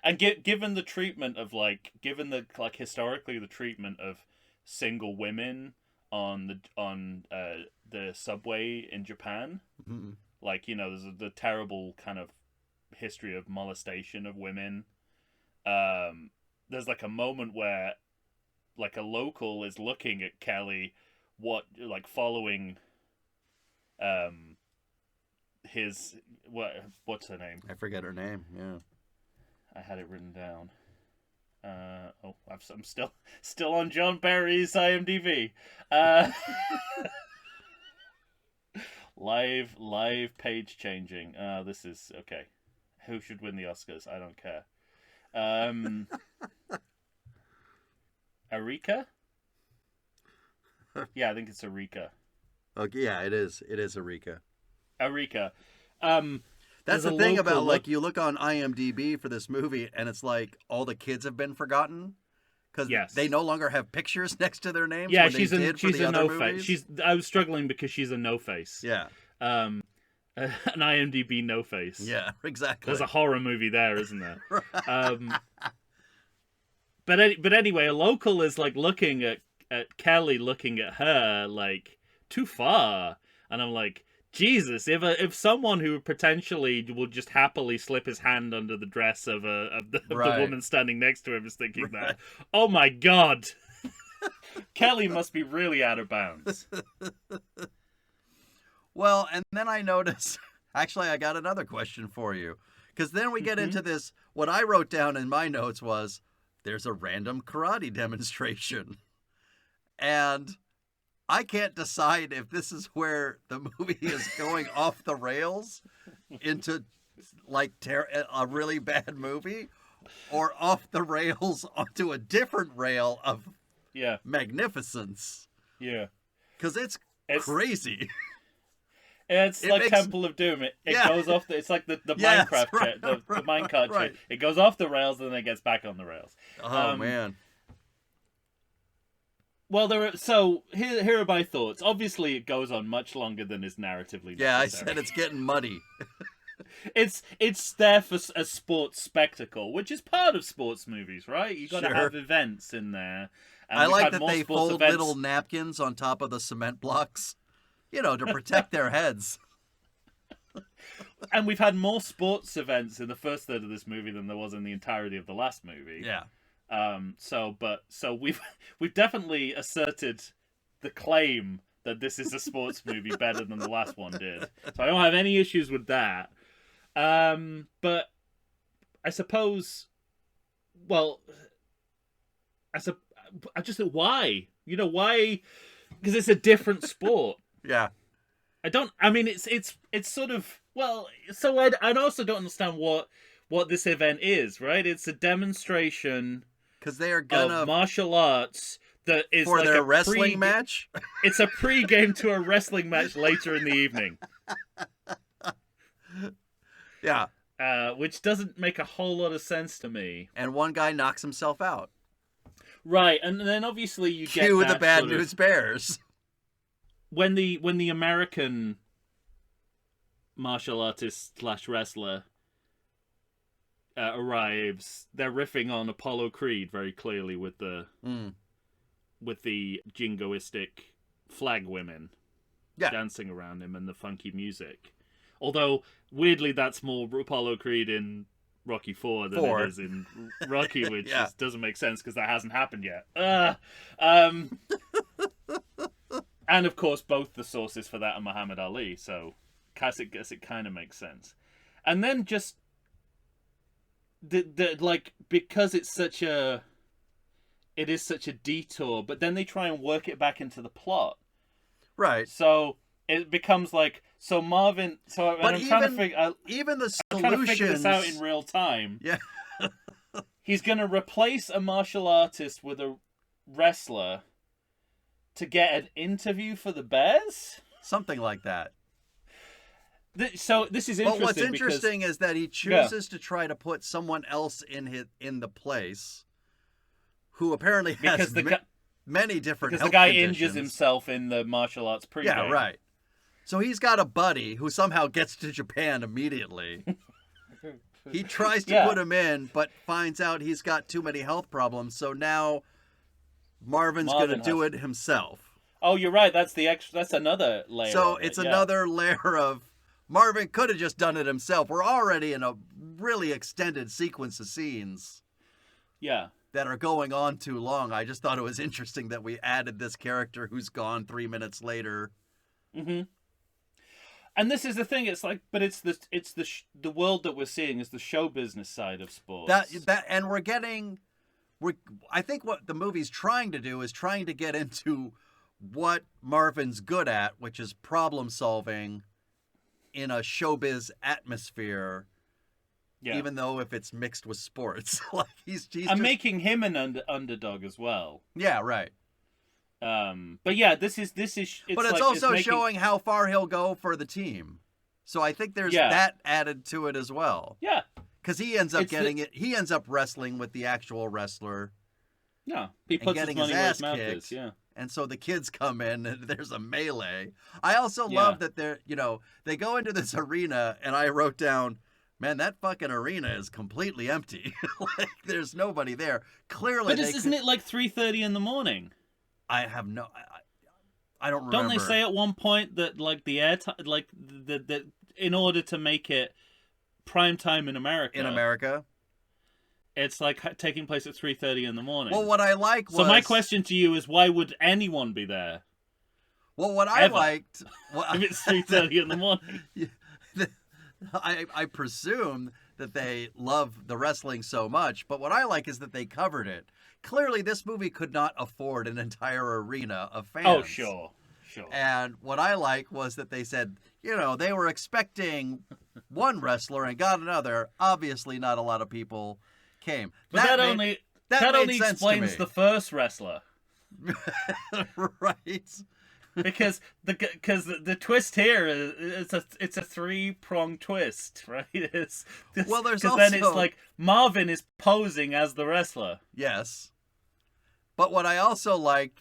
And given the treatment of, historically the treatment of single women on the subway in Japan, there's the terrible kind of history of molestation of women. There's a moment where a local is looking at Kelly, following what's her name? I forget her name. Yeah, I had it written down. I'm still on John Barry's IMDb. Live page changing. This is okay. Who should win the Oscars? I don't care. Arika? Yeah, I think it's Arika. Okay, yeah, it is. It is Arika. Arika. That's the thing about you look on IMDb for this movie, and it's like all the kids have been forgotten because they no longer have pictures next to their names. Yeah, when she's a no face. I was struggling because she's a no face. Yeah. An IMDb no face. Yeah, exactly. There's a horror movie there, isn't there? But anyway, a local is looking at Kelly, looking at her too far, and I'm like, Jesus! If someone who potentially will just happily slip his hand under the dress of the woman standing next to him is thinking that, oh my God, Kelly must be really out of bounds. Well, and then I noticed. Actually, I got another question for you, because then we get into this. What I wrote down in my notes was, there's a random karate demonstration. And I can't decide if this is where the movie is going off the rails into a really bad movie, or off the rails onto a different rail of magnificence. Yeah. Because it's crazy. It's Temple of Doom. It goes off. It's like the Minecraft, the minecart chain. It goes off the rails and then it gets back on the rails. Oh man. Well, here are my thoughts. Obviously, it goes on much longer than is narratively necessary. Yeah, I said it's getting muddy. It's there for a sports spectacle, which is part of sports movies, right? You got to have events in there. And I like that they fold little napkins on top of the cement blocks, to protect their heads. And we've had more sports events in the first third of this movie than there was in the entirety of the last movie. Yeah. So we've definitely asserted the claim that this is a sports movie better than the last one did. So I don't have any issues with that. But I suppose, I just think why? Why? Because it's a different sport. Yeah. It's sort of, so I also don't understand what this event is, right? It's a demonstration because they are gonna of martial arts that is for their wrestling match. It's a pre-game to a wrestling match later in the evening. Yeah. Which doesn't make a whole lot of sense to me. And one guy knocks himself out. Right, and then obviously you get Cue the Bad News Bears. When the American martial artist / wrestler arrives, they're riffing on Apollo Creed very clearly with the jingoistic flag women dancing around him and the funky music. Although weirdly, that's more Apollo Creed in Rocky 4 than Four. it is in Rocky, which Yeah. just doesn't make sense because that hasn't happened yet. And of course, both the sources for that are Muhammad Ali, so I guess it kind of makes sense. And then just because it is such a detour, but then they try and work it back into the plot. Right. So it becomes like Marvin. So But I'm trying to figure. Even the I'm trying to figure solutions. this out in real time. Yeah. He's going to replace a martial artist with a wrestler to get an interview for the Bears. Something like that. So this is interesting. But what's because, interesting is that he chooses to try to put someone else in the place, who apparently has many different. Because health the guy conditions. injures himself in the martial arts pregame. Yeah, right. So he's got a buddy who somehow gets to Japan immediately. He tries to put him in, but finds out he's got too many health problems. So now Marvin's going to do it himself. Oh, you're right. That's another layer. So it's another layer of Marvin could have just done it himself. We're already in a really extended sequence of scenes. Yeah. That are going on too long. I just thought it was interesting that we added this character who's gone 3 minutes later. Mm-hmm. And this is the thing. It's like, but it's the world that we're seeing is the show business side of sports. And I think what the movie's trying to do is trying to get into what Marvin's good at, which is problem solving in a showbiz atmosphere. Yeah. Even though if it's mixed with sports, like he's making him an underdog as well. Yeah, right. But yeah, this is. But it's also showing how far he'll go for the team. So I think there's that added to it as well. Yeah. Because he ends up he ends up wrestling with the actual wrestler. Yeah. He puts his money where his mouth is. Yeah. And so the kids come in and there's a melee. I also love that they go into this arena and I wrote down, man, that fucking arena is completely empty. Like there's nobody there. Clearly, but isn't it like 3:30 in the morning? I have no. I don't remember. Don't they say at one point that like the air like the in order to make it prime time in America, it's like taking place at 3:30 in the morning. Well, what I like was. So my question to you is, why would anyone be there? Well, what I liked. If it's 3:30 in the morning. I presume that they love the wrestling so much, but what I like is that they covered it. Clearly, this movie could not afford an entire arena of fans. Oh, sure. And what I like was that they said, they were expecting one wrestler and got another. Obviously, not a lot of people came. But that only explains the first wrestler. Right. Because the twist here is it's a 3-pronged twist, right? There's then it's like Marvin is posing as the wrestler. Yes, but what I also liked,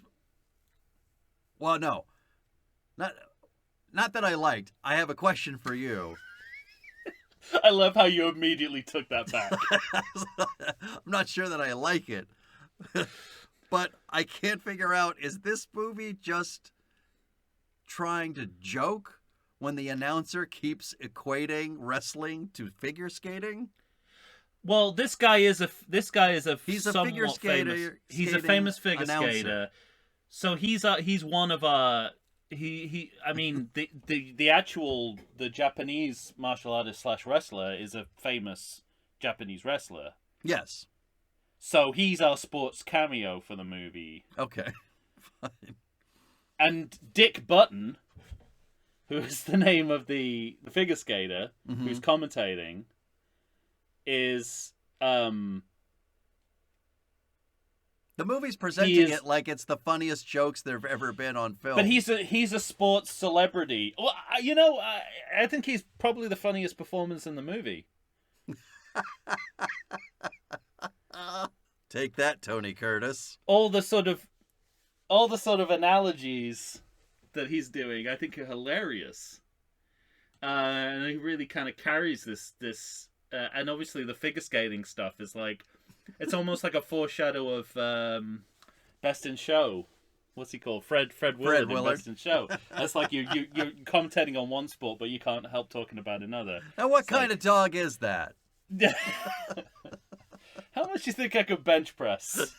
not that I liked. I have a question for you. I love how you immediately took that back. I'm not sure that I like it, but I can't figure out, is this movie just trying to joke when the announcer keeps equating wrestling to figure skating? Well, this guy is a he's a figure skater. He's a famous figure skater. So he's one of our the Japanese martial artist / wrestler is a famous Japanese wrestler. Yes. So he's our sports cameo for the movie. Okay. Fine. And Dick Button, who is the name of the figure skater who's commentating, is the movie's presenting it like it's the funniest jokes there have ever been on film. But he's a sports celebrity. Well, I think he's probably the funniest performance in the movie. Take that, Tony Curtis. All the sort of analogies that he's doing, I think, are hilarious. And he really kind of carries this. And obviously, the figure skating stuff is like, it's almost like a foreshadow of Best in Show. What's he called? Fred Willard in Best in Show. That's like you're commentating on one sport, but you can't help talking about another. Now, what kind of dog is that? How much do you think I could bench press?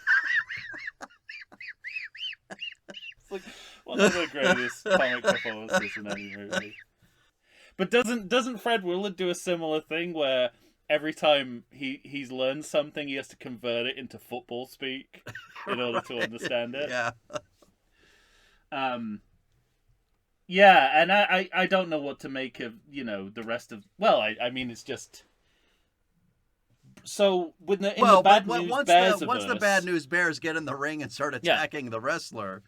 It's like one of the greatest comic performances in any movie. But doesn't Fred Willard do a similar thing where every time he's learned something, he has to convert it into football speak in order to understand it? Yeah. Yeah, and I don't know what to make of, the rest of... Well, I mean, it's just... So, in the Bad News Bears-averse... Once the Bad News Bears get in the ring and start attacking the wrestler,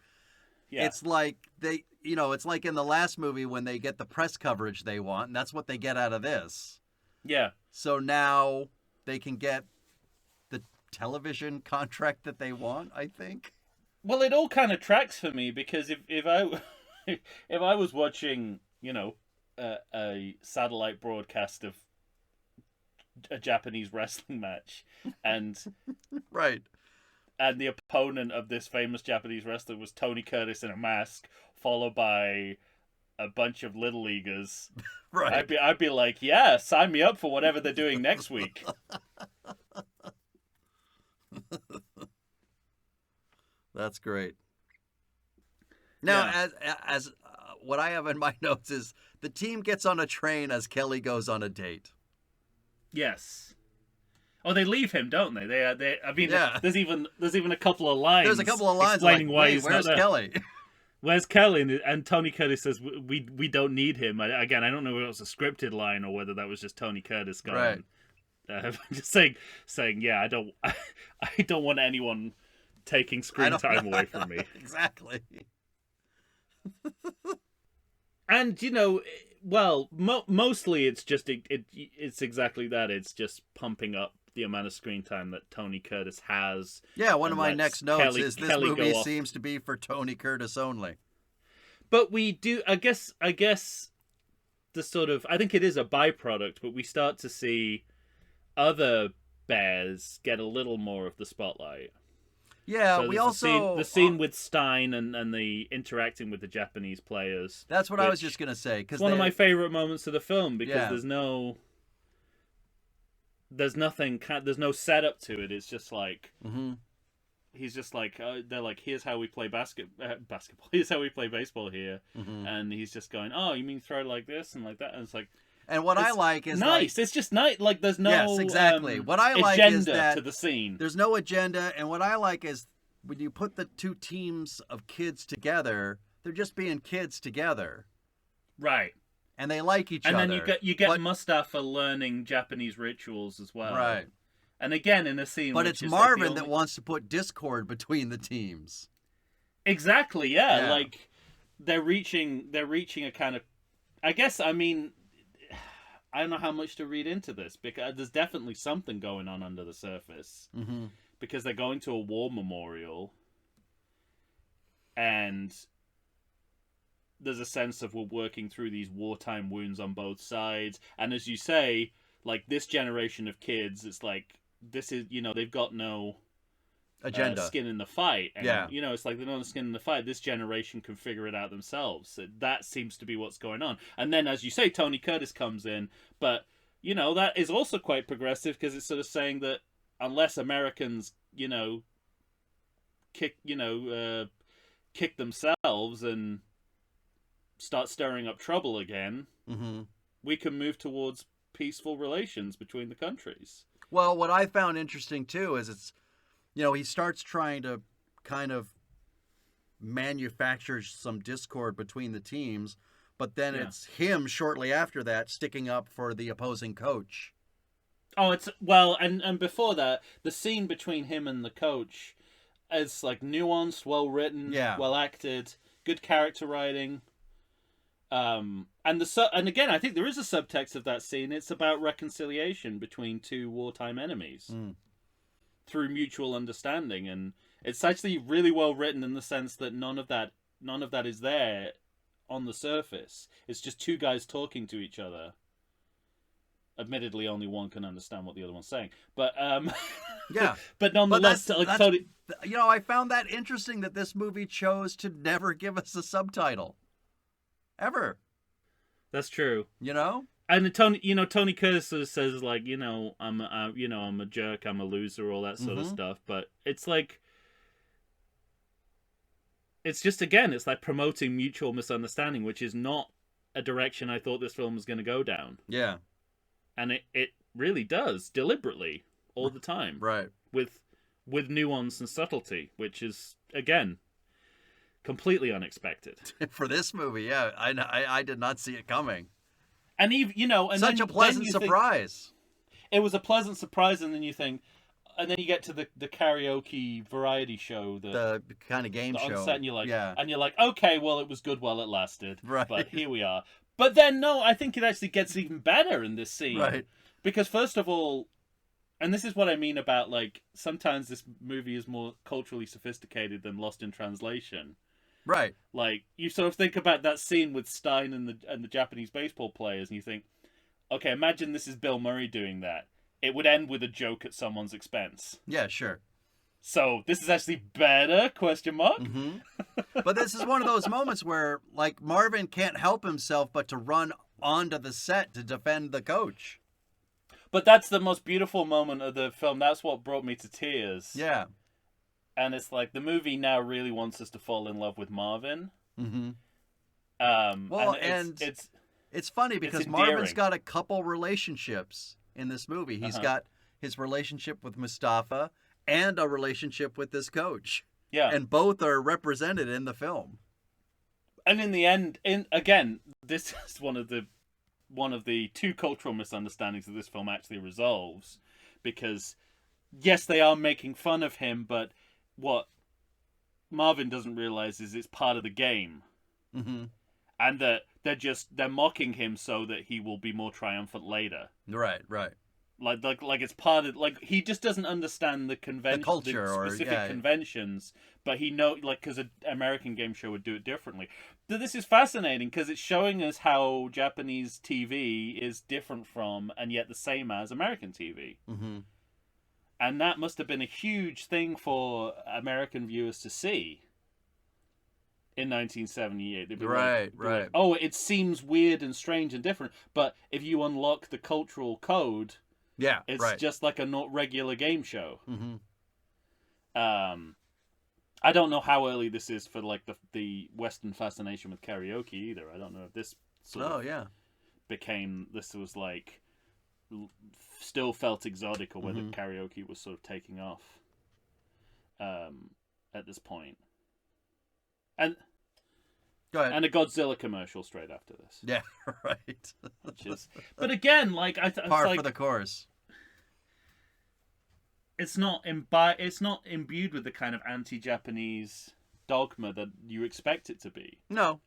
it's like it's like in the last movie when they get the press coverage they want, and that's what they get out of this. Yeah. So now they can get the television contract that they want, I think. Well, it all kind of tracks for me, because if I if I was watching, a satellite broadcast of a Japanese wrestling match, and right, and the opponent of this famous Japanese wrestler was Tony Curtis in a mask, followed by a bunch of little leaguers, right? I'd be like, yeah, sign me up for whatever they're doing next week. That's great. Now, as what I have in my notes is the team gets on a train as Kelly goes on a date. Yes. Oh, they leave him, don't they? They. I mean, there's even a couple of lines. There's a couple of lines explaining why he's where's not there. Kelly? Where's Kelly? And Tony Curtis says, "We don't need him." Again, I don't know if it was a scripted line or whether that was just Tony Curtis going. Right. Just saying, yeah, I don't want anyone taking screen time away from me. Exactly. And mostly it's just it's exactly that. It's just pumping up the amount of screen time that Tony Curtis has. Yeah, one of my next notes is this movie seems to be for Tony Curtis only. But we do, I guess the sort of, I think it is a byproduct, but we start to see other bears get a little more of the spotlight. Yeah, so we also... The scene with Stein and the interacting with the Japanese players. That's what I was just going to say. It's one of my favorite moments of the film, because there's no setup to it. It's just like... Mm-hmm. He's just like, they're like, here's how we play basketball. Here's how we play baseball here. Mm-hmm. And he's just going, oh, you mean throw like this and like that? And it's like... And what I like is nice. It's just nice. Like there's no what I like agenda is that to the scene. There's no agenda, and what I like is when you put the two teams of kids together, they're just being kids together, right? And they like each other. And then you get Mustafa learning Japanese rituals as well, right? And again in a scene, but it's Marvin that wants to put discord between the teams. Exactly. Yeah. Like they're reaching a kind of. I guess I mean. I don't know how much to read into this, because there's definitely something going on under the surface. Mm-hmm. Because they're going to a war memorial, and there's a sense of we're working through these wartime wounds on both sides. And as you say, like this generation of kids, it's like this is they've got no agenda, skin in the fight. And, it's like they're not skin in the fight. This generation can figure it out themselves. That seems to be what's going on. And then, as you say, Tony Curtis comes in, but that is also quite progressive, because it's sort of saying that unless Americans, kick themselves and start stirring up trouble again, mm-hmm. we can move towards peaceful relations between the countries. Well, what I found interesting too is it's. He starts trying to kind of manufacture some discord between the teams, but then it's him shortly after that sticking up for the opposing coach. Oh, and before that, the scene between him and the coach is like nuanced, well written, well acted, good character writing. And again, I think there is a subtext of that scene. It's about reconciliation between two wartime enemies. Through mutual understanding, and it's actually really well written in the sense that none of that is there on the surface. It's just two guys talking to each other. Admittedly, only one can understand what the other one's saying, but but nonetheless, I found that interesting that this movie chose to never give us a subtitle, ever. That's true. And Tony Curtis sort of says like, I'm a jerk, I'm a loser, all that sort of stuff. But it's like, it's just, again, it's like promoting mutual misunderstanding, which is not a direction I thought this film was going to go down. Yeah. And it really does, deliberately, all the time. Right. With nuance and subtlety, which is, again, completely unexpected. For this movie, yeah. I did not see it coming. And even, and such a pleasant surprise. It was a pleasant surprise, and then you think, and then you get to the karaoke variety show, the kind of game show, on set, and you're like, yeah. and you're like, okay, well, it was good while it lasted, right? But here we are. But then, no, I think it actually gets even better in this scene, right? Because first of all, and this is what I mean about, like, sometimes this movie is more culturally sophisticated than Lost in Translation. Right. Like, you sort of think about that scene with Stein and the Japanese baseball players, and you think, okay, imagine this is Bill Murray doing that. It would end with a joke at someone's expense. Yeah, sure. So, this is actually better, question mark? Mm-hmm. But this is one of those moments where, like, Marvin can't help himself but to run onto the set to defend the coach. But that's the most beautiful moment of the film. That's what brought me to tears. Yeah. And it's like, the movie now really wants us to fall in love with Marvin. Mm-hmm. Well, and it's funny because Marvin's got a couple relationships in this movie. He's got his relationship with Mustafa and a relationship with this coach. Yeah. And both are represented in the film. And in the end, again, this is one of the two cultural misunderstandings that this film actually resolves, because yes, they are making fun of him, but what Marvin doesn't realize is it's part of the game. Mm-hmm. And that they're mocking him so that he will be more triumphant later. Right. Like it's part of, like, he just doesn't understand the convention, the culture, the specific conventions, but he because an American game show would do it differently. But this is fascinating because it's showing us how Japanese TV is different from, and yet the same as, American TV. Mm-hmm. And that must have been a huge thing for American viewers to see in 1978. They'd be right. Like, oh, it seems weird and strange and different, but if you unlock the cultural code, it's just like a not regular game show. Mm-hmm. I don't know how early this is for, like, the Western fascination with karaoke either. I don't know if this sort of became, this was like, still felt exotic, or whether karaoke was sort of taking off at this point. And go ahead. And a Godzilla commercial straight after this. Yeah, right. Which is, but again, like, par for the course. It's not imbued with the kind of anti-Japanese dogma that you expect it to be. No.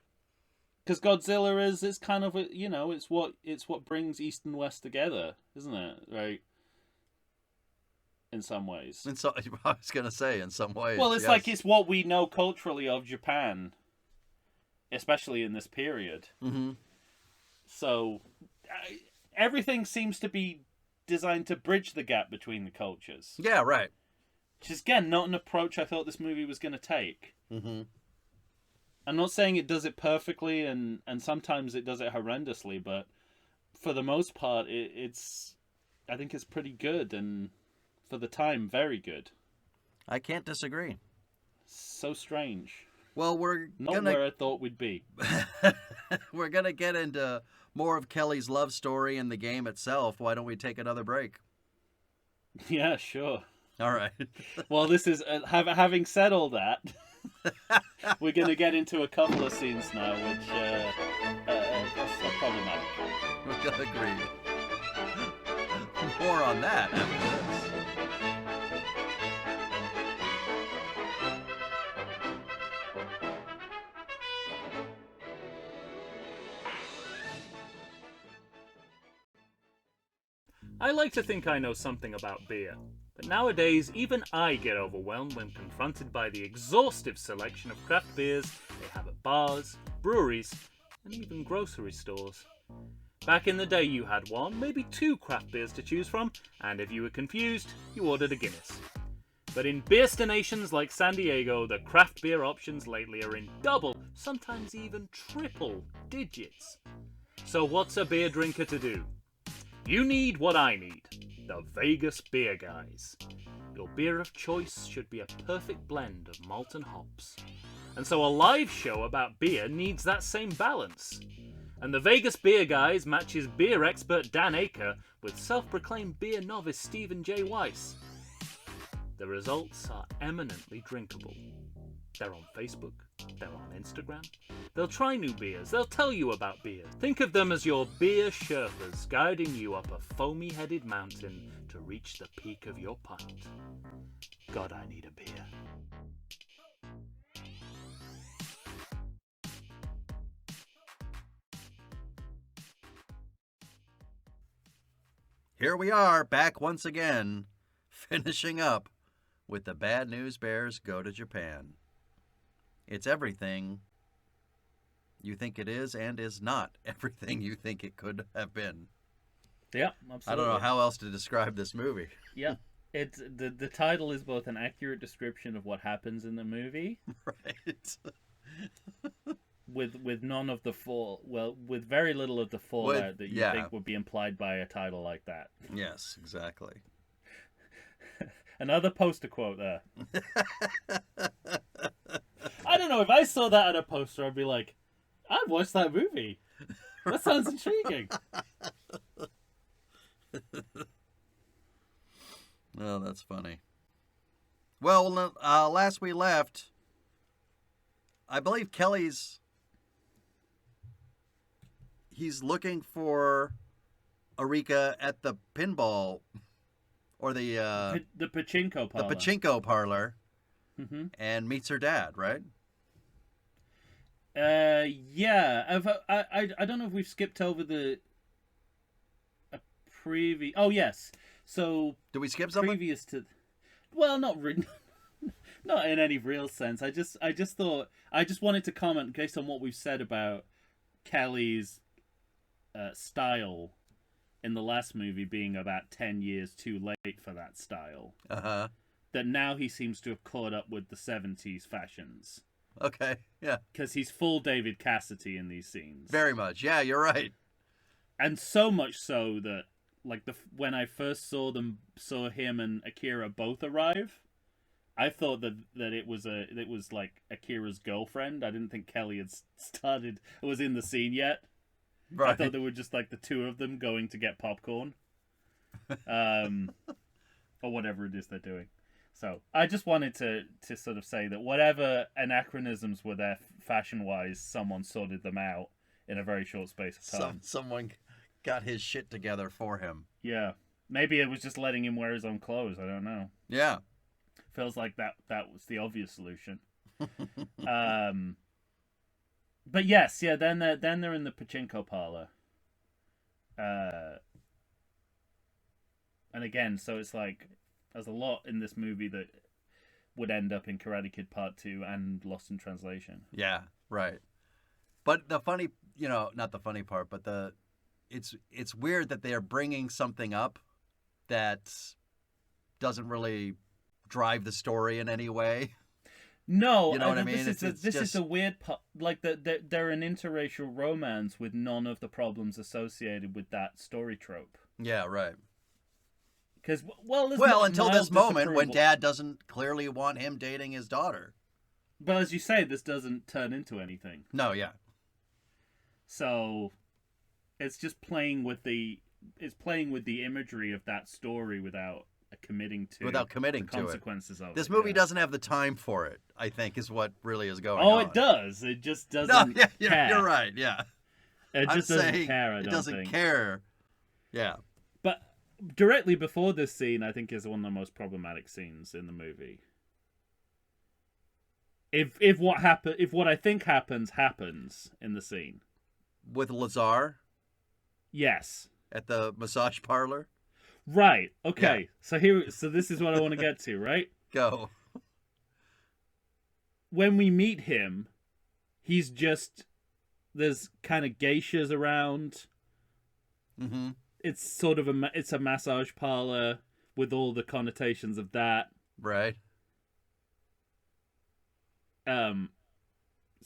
Because Godzilla is kind of it's what brings East and West together, isn't it? Right. In some ways. I was gonna say in some ways. Well, it's like it's what we know culturally of Japan, especially in this period. Mm-hmm. So everything seems to be designed to bridge the gap between the cultures. Yeah, right. Which is, again, not an approach I thought this movie was going to take. Mm-hmm. I'm not saying it does it perfectly, and sometimes it does it horrendously, but for the most part, I think it's pretty good, and for the time, very good. I can't disagree. So strange. Well, we're not where I thought we'd be. We're gonna get into more of Kelly's love story and the game itself. Why don't we take another break? Yeah, sure. All right. Well, this is having said all that. We're going to get into a couple of scenes now, which are problematic. Agreed. More on that after this. I like to think I know something about beer, but nowadays even I get overwhelmed when confronted by the exhaustive selection of craft beers they have at bars, breweries, and even grocery stores. Back in the day you had one, maybe two craft beers to choose from, and if you were confused, you ordered a Guinness. But in beerstinations like San Diego, the craft beer options lately are in double, sometimes even triple digits. So what's a beer drinker to do? You need what I need. The Vegas Beer Guys. Your beer of choice should be a perfect blend of malt and hops. And so a live show about beer needs that same balance. And the Vegas Beer Guys matches beer expert Dan Aker with self-proclaimed beer novice Stephen J. Weiss. The results are eminently drinkable. They're on Facebook, they're on Instagram. They'll try new beers, they'll tell you about beer. Think of them as your beer Sherpas guiding you up a foamy-headed mountain to reach the peak of your pint. God, I need a beer. Here we are, back once again, finishing up with the Bad News Bears Go to Japan. It's everything you think it is and is not everything you think it could have been. Yeah, absolutely. I don't know how else to describe this movie. Yeah, it's the title is both an accurate description of what happens in the movie, Right. with none of the with very little of the fallout that you think would be implied by a title like that. Yes, exactly. Another poster quote there. I don't know, if I saw that at a poster, I'd be like, I'd watch that movie. That sounds intriguing. Oh, that's funny. Well, last we left, I believe he's looking for Arika at the pinball or the pachinko parlor. The pachinko parlor, Mm-hmm. and meets her dad, right? Yeah. I don't know if we've skipped over a previous. Oh yes. So Did we skip something? previous to, well, not really. Not in any real sense. I just thought I just wanted to comment based on what we've said about Kelly's style in the last movie being about 10 years too late for that style. Uh-huh. That now he seems to have caught up with the 70s fashions. Okay, yeah. Because he's full David Cassidy in these scenes. Very much. Yeah, you're right. And so much so that, like, when I first saw him and Akira both arrive, I thought that it was like Akira's girlfriend. I didn't think Kelly had was in the scene yet. Right. I thought they were just like the two of them going to get popcorn, or whatever it is they're doing. So I just wanted to sort of say that whatever anachronisms were there fashion-wise, someone sorted them out in a very short space of time. Someone got his shit together for him. Yeah, maybe it was just letting him wear his own clothes. I don't know. Yeah. Feels like that was the obvious solution. But yes, yeah. Then they're in the pachinko parlor. And again, so it's like there's a lot in this movie that would end up in Karate Kid Part 2 and Lost in Translation. Yeah, right. But the funny, not the funny part, but it's weird that they're bringing something up that doesn't really drive the story in any way. No, you know what I mean? This is a weird part. Like they're an interracial romance with none of the problems associated with that story trope. Yeah, right. Because until this moment when Dad doesn't clearly want him dating his daughter. But as you say, this doesn't turn into anything. No, yeah. So it's just playing with the imagery of that story without committing to the consequences of it. This movie doesn't have the time for it, I think, is what really is going on. Oh, it does. It just doesn't care. You're right, yeah. It just doesn't care, I don't think. It doesn't care. Yeah. But directly before this scene, I think, is one of the most problematic scenes in the movie. If what I think happens in the scene. With Lazar? Yes. At the massage parlor? Right. Okay. Yeah. So this is what I want to get to, right? Go. When we meet him, there's kind of geishas around. Mm-hmm. It's sort of it's a massage parlor with all the connotations of that. Right.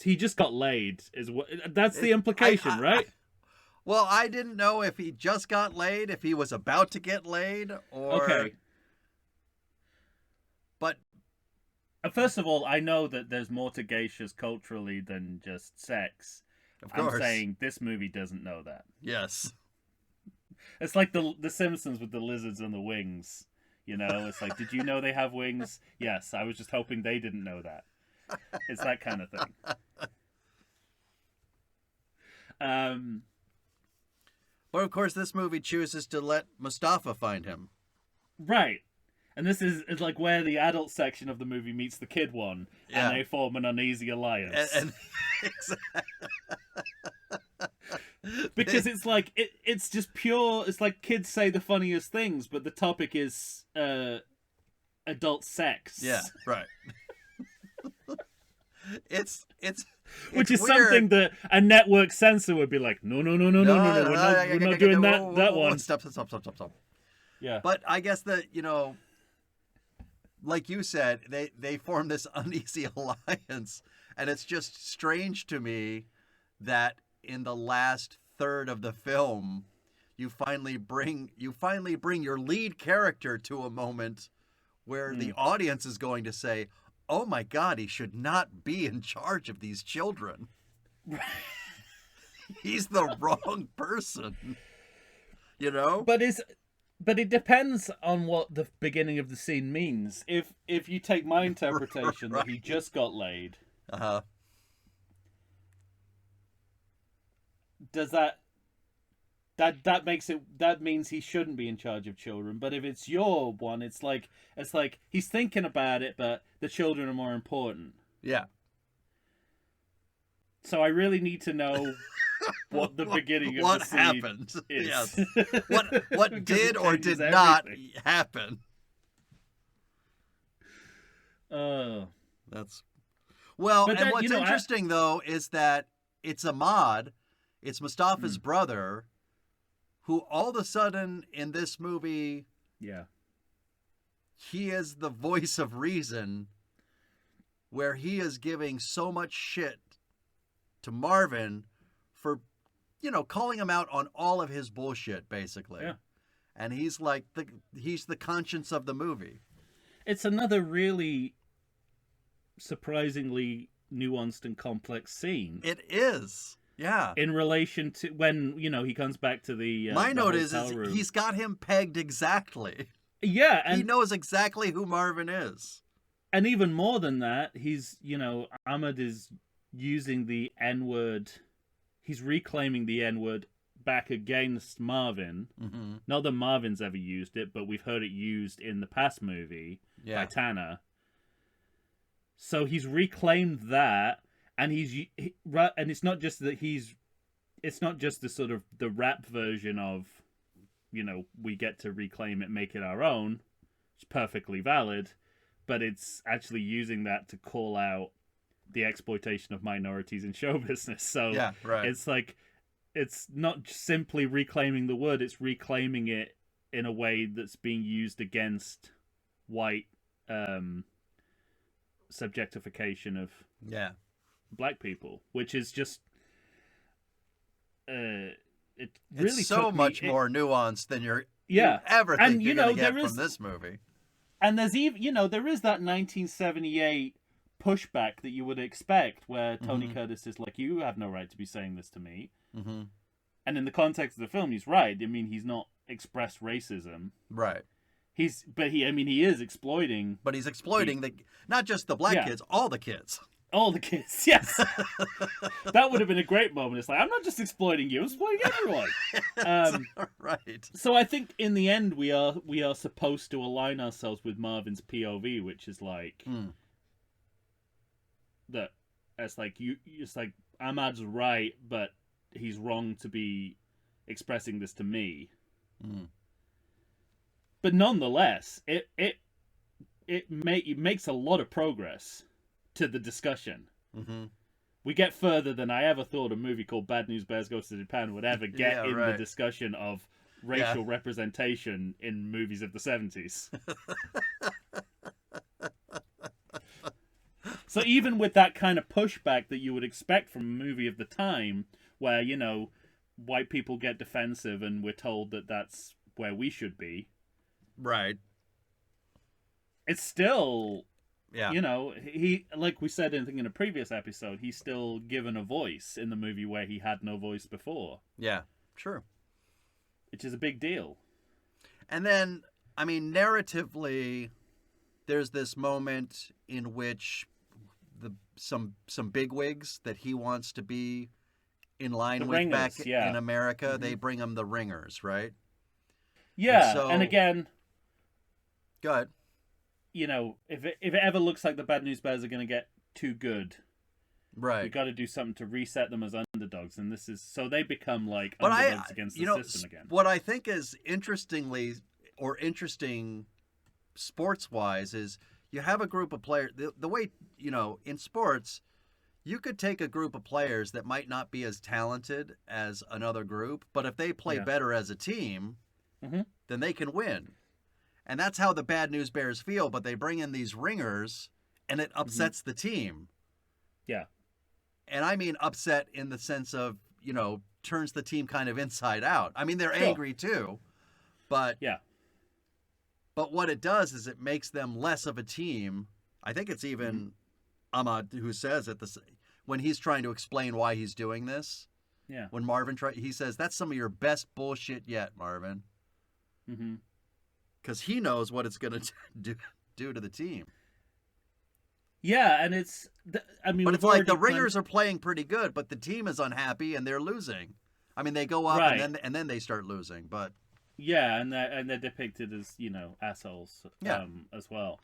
He just got laid. That's the implication, right? Well, I didn't know if he just got laid, if he was about to get laid, or... Okay. But... First of all, I know that there's more to geishas culturally than just sex. Of course. I'm saying this movie doesn't know that. Yes. It's like the Simpsons with the lizards and the wings. You know, it's like, did you know they have wings? Yes, I was just hoping they didn't know that. It's that kind of thing. But of course, this movie chooses to let Mustafa find him. Right. And this is like where the adult section of the movie meets the kid one, Yeah. and they form an uneasy alliance. And Because it's like it's just pure. It's like kids say the funniest things, but the topic is adult sex. Yeah, right. It's which is weird. something that a network censor would be like, no, we're not doing that one. Stop. Yeah, But I guess that, like you said, they form this uneasy alliance, and it's just strange to me that in the last third of the film, you finally bring your lead character to a moment where the audience is going to say, "Oh my God, he should not be in charge of these children. He's the wrong person." But it depends on what the beginning of the scene means. If you take my interpretation that he just got laid, does that means he shouldn't be in charge of children? But if it's your one, it's like he's thinking about it, but the children are more important. Yeah. So I really need to know what the beginning of the scene happened. is. Yes. What Because did it or changes did not everything. happen? Oh. That's well, But and that, what's I- interesting though is that it's Ahmad, it's Mustafa's brother, who all of a sudden in this movie Yeah. he is the voice of reason, where he is giving so much shit to Marvin for, calling him out on all of his bullshit, basically. Yeah. And he's like he's the conscience of the movie. It's another really surprisingly nuanced and complex scene It is. Yeah. in relation to when, he comes back to the My the note is hotel room. he's got him pegged exactly. Yeah, He and knows exactly who Marvin is. and even more than that, he's, Ahmed is using the N-word. He's reclaiming the N-word back against Marvin. Mm-hmm. Not that Marvin's ever used it, but we've heard it used in the past movie by Tanner. So he's reclaimed that, and and it's not just that it's not just the sort of the rap version of, we get to reclaim it, make it our own. It's perfectly valid, but it's actually using that to call out the exploitation of minorities in show business. So Yeah, right. it's like, it's not simply reclaiming the word, it's reclaiming it in a way that's being used against white subjectification of Yeah. black people, which is just it really It's so took me- much more nuanced than you Yeah. ever And, think you're going to get there from this movie. And there's even, there is that 1978 pushback that you would expect, where Tony Curtis is like, "You have no right to be saying this to me." Mm-hmm. And in the context of the film, he's right. I mean, he's not expressed racism. Right. He is exploiting But he's exploiting not just the black Yeah. kids, all the kids. all the kids. Yes, that would have been a great moment. It's like, I'm not just exploiting you; I'm exploiting everyone. Right. So I think in the end, we are supposed to align ourselves with Marvin's POV, which is like that. It's like it's like Ahmad's right, but he's wrong to be expressing this to me. Mm. But nonetheless, it makes a lot of progress to the discussion. Mm-hmm. We get further than I ever thought a movie called Bad News Bears Go to Japan would ever get Yeah, in right. the discussion of racial representation in movies of the 70s. So even with that kind of pushback that you would expect from a movie of the time, where, white people get defensive, and we're told that that's where we should be. Right. It's still, Yeah. you know, he, like we said in a previous episode, he's still given a voice in the movie where he had no voice before. Yeah. True. Which is a big deal. And then, I mean, narratively, there's this moment in which some bigwigs that he wants to be in line The with ringers, back yeah. in America, Mhm. they bring him the ringers, right? Yeah, so- and again, Go ahead. you know, if it ever looks like the Bad News Bears are going to get too good, Right. we got to do something to reset them as underdogs, and this is so they become like But underdogs against the system again. what I think is interesting sports-wise is you have a group of players. The way, you know, in sports, you could take a group of players that might not be as talented as another group, but if they play Yeah. better as a team, Mhm. then they can win. And that's how the Bad News Bears feel, but they bring in these ringers, and it upsets the team. Yeah. And I mean upset in the sense of, you know, turns the team kind of inside out. I mean, they're Sure. angry too, but Yeah. but what it does is it makes them less of a team. I think it's even Ahmad who says it when he's trying to explain why he's doing this. Yeah. When Marvin he says, "That's some of your best bullshit yet, Marvin," Mm-hmm. because he knows what it's going to do to the team. Yeah, and it's. I mean, But we've it's like the already ringers are playing pretty good, but the team is unhappy and they're losing. I mean, they go up Right. and then they start losing. But Yeah, and they're depicted as, you know, assholes. Yeah. As well.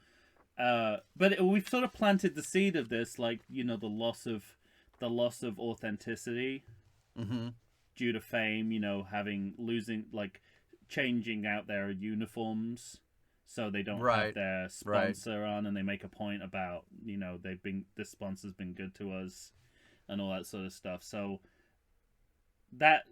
But we've sort of planted the seed of this, like, you know, the loss of authenticity mhm. due to fame. You know, changing out their uniforms so they don't Right, have their sponsor on, and they make a point about, you know, this sponsor's been good to us and all that sort of stuff. So that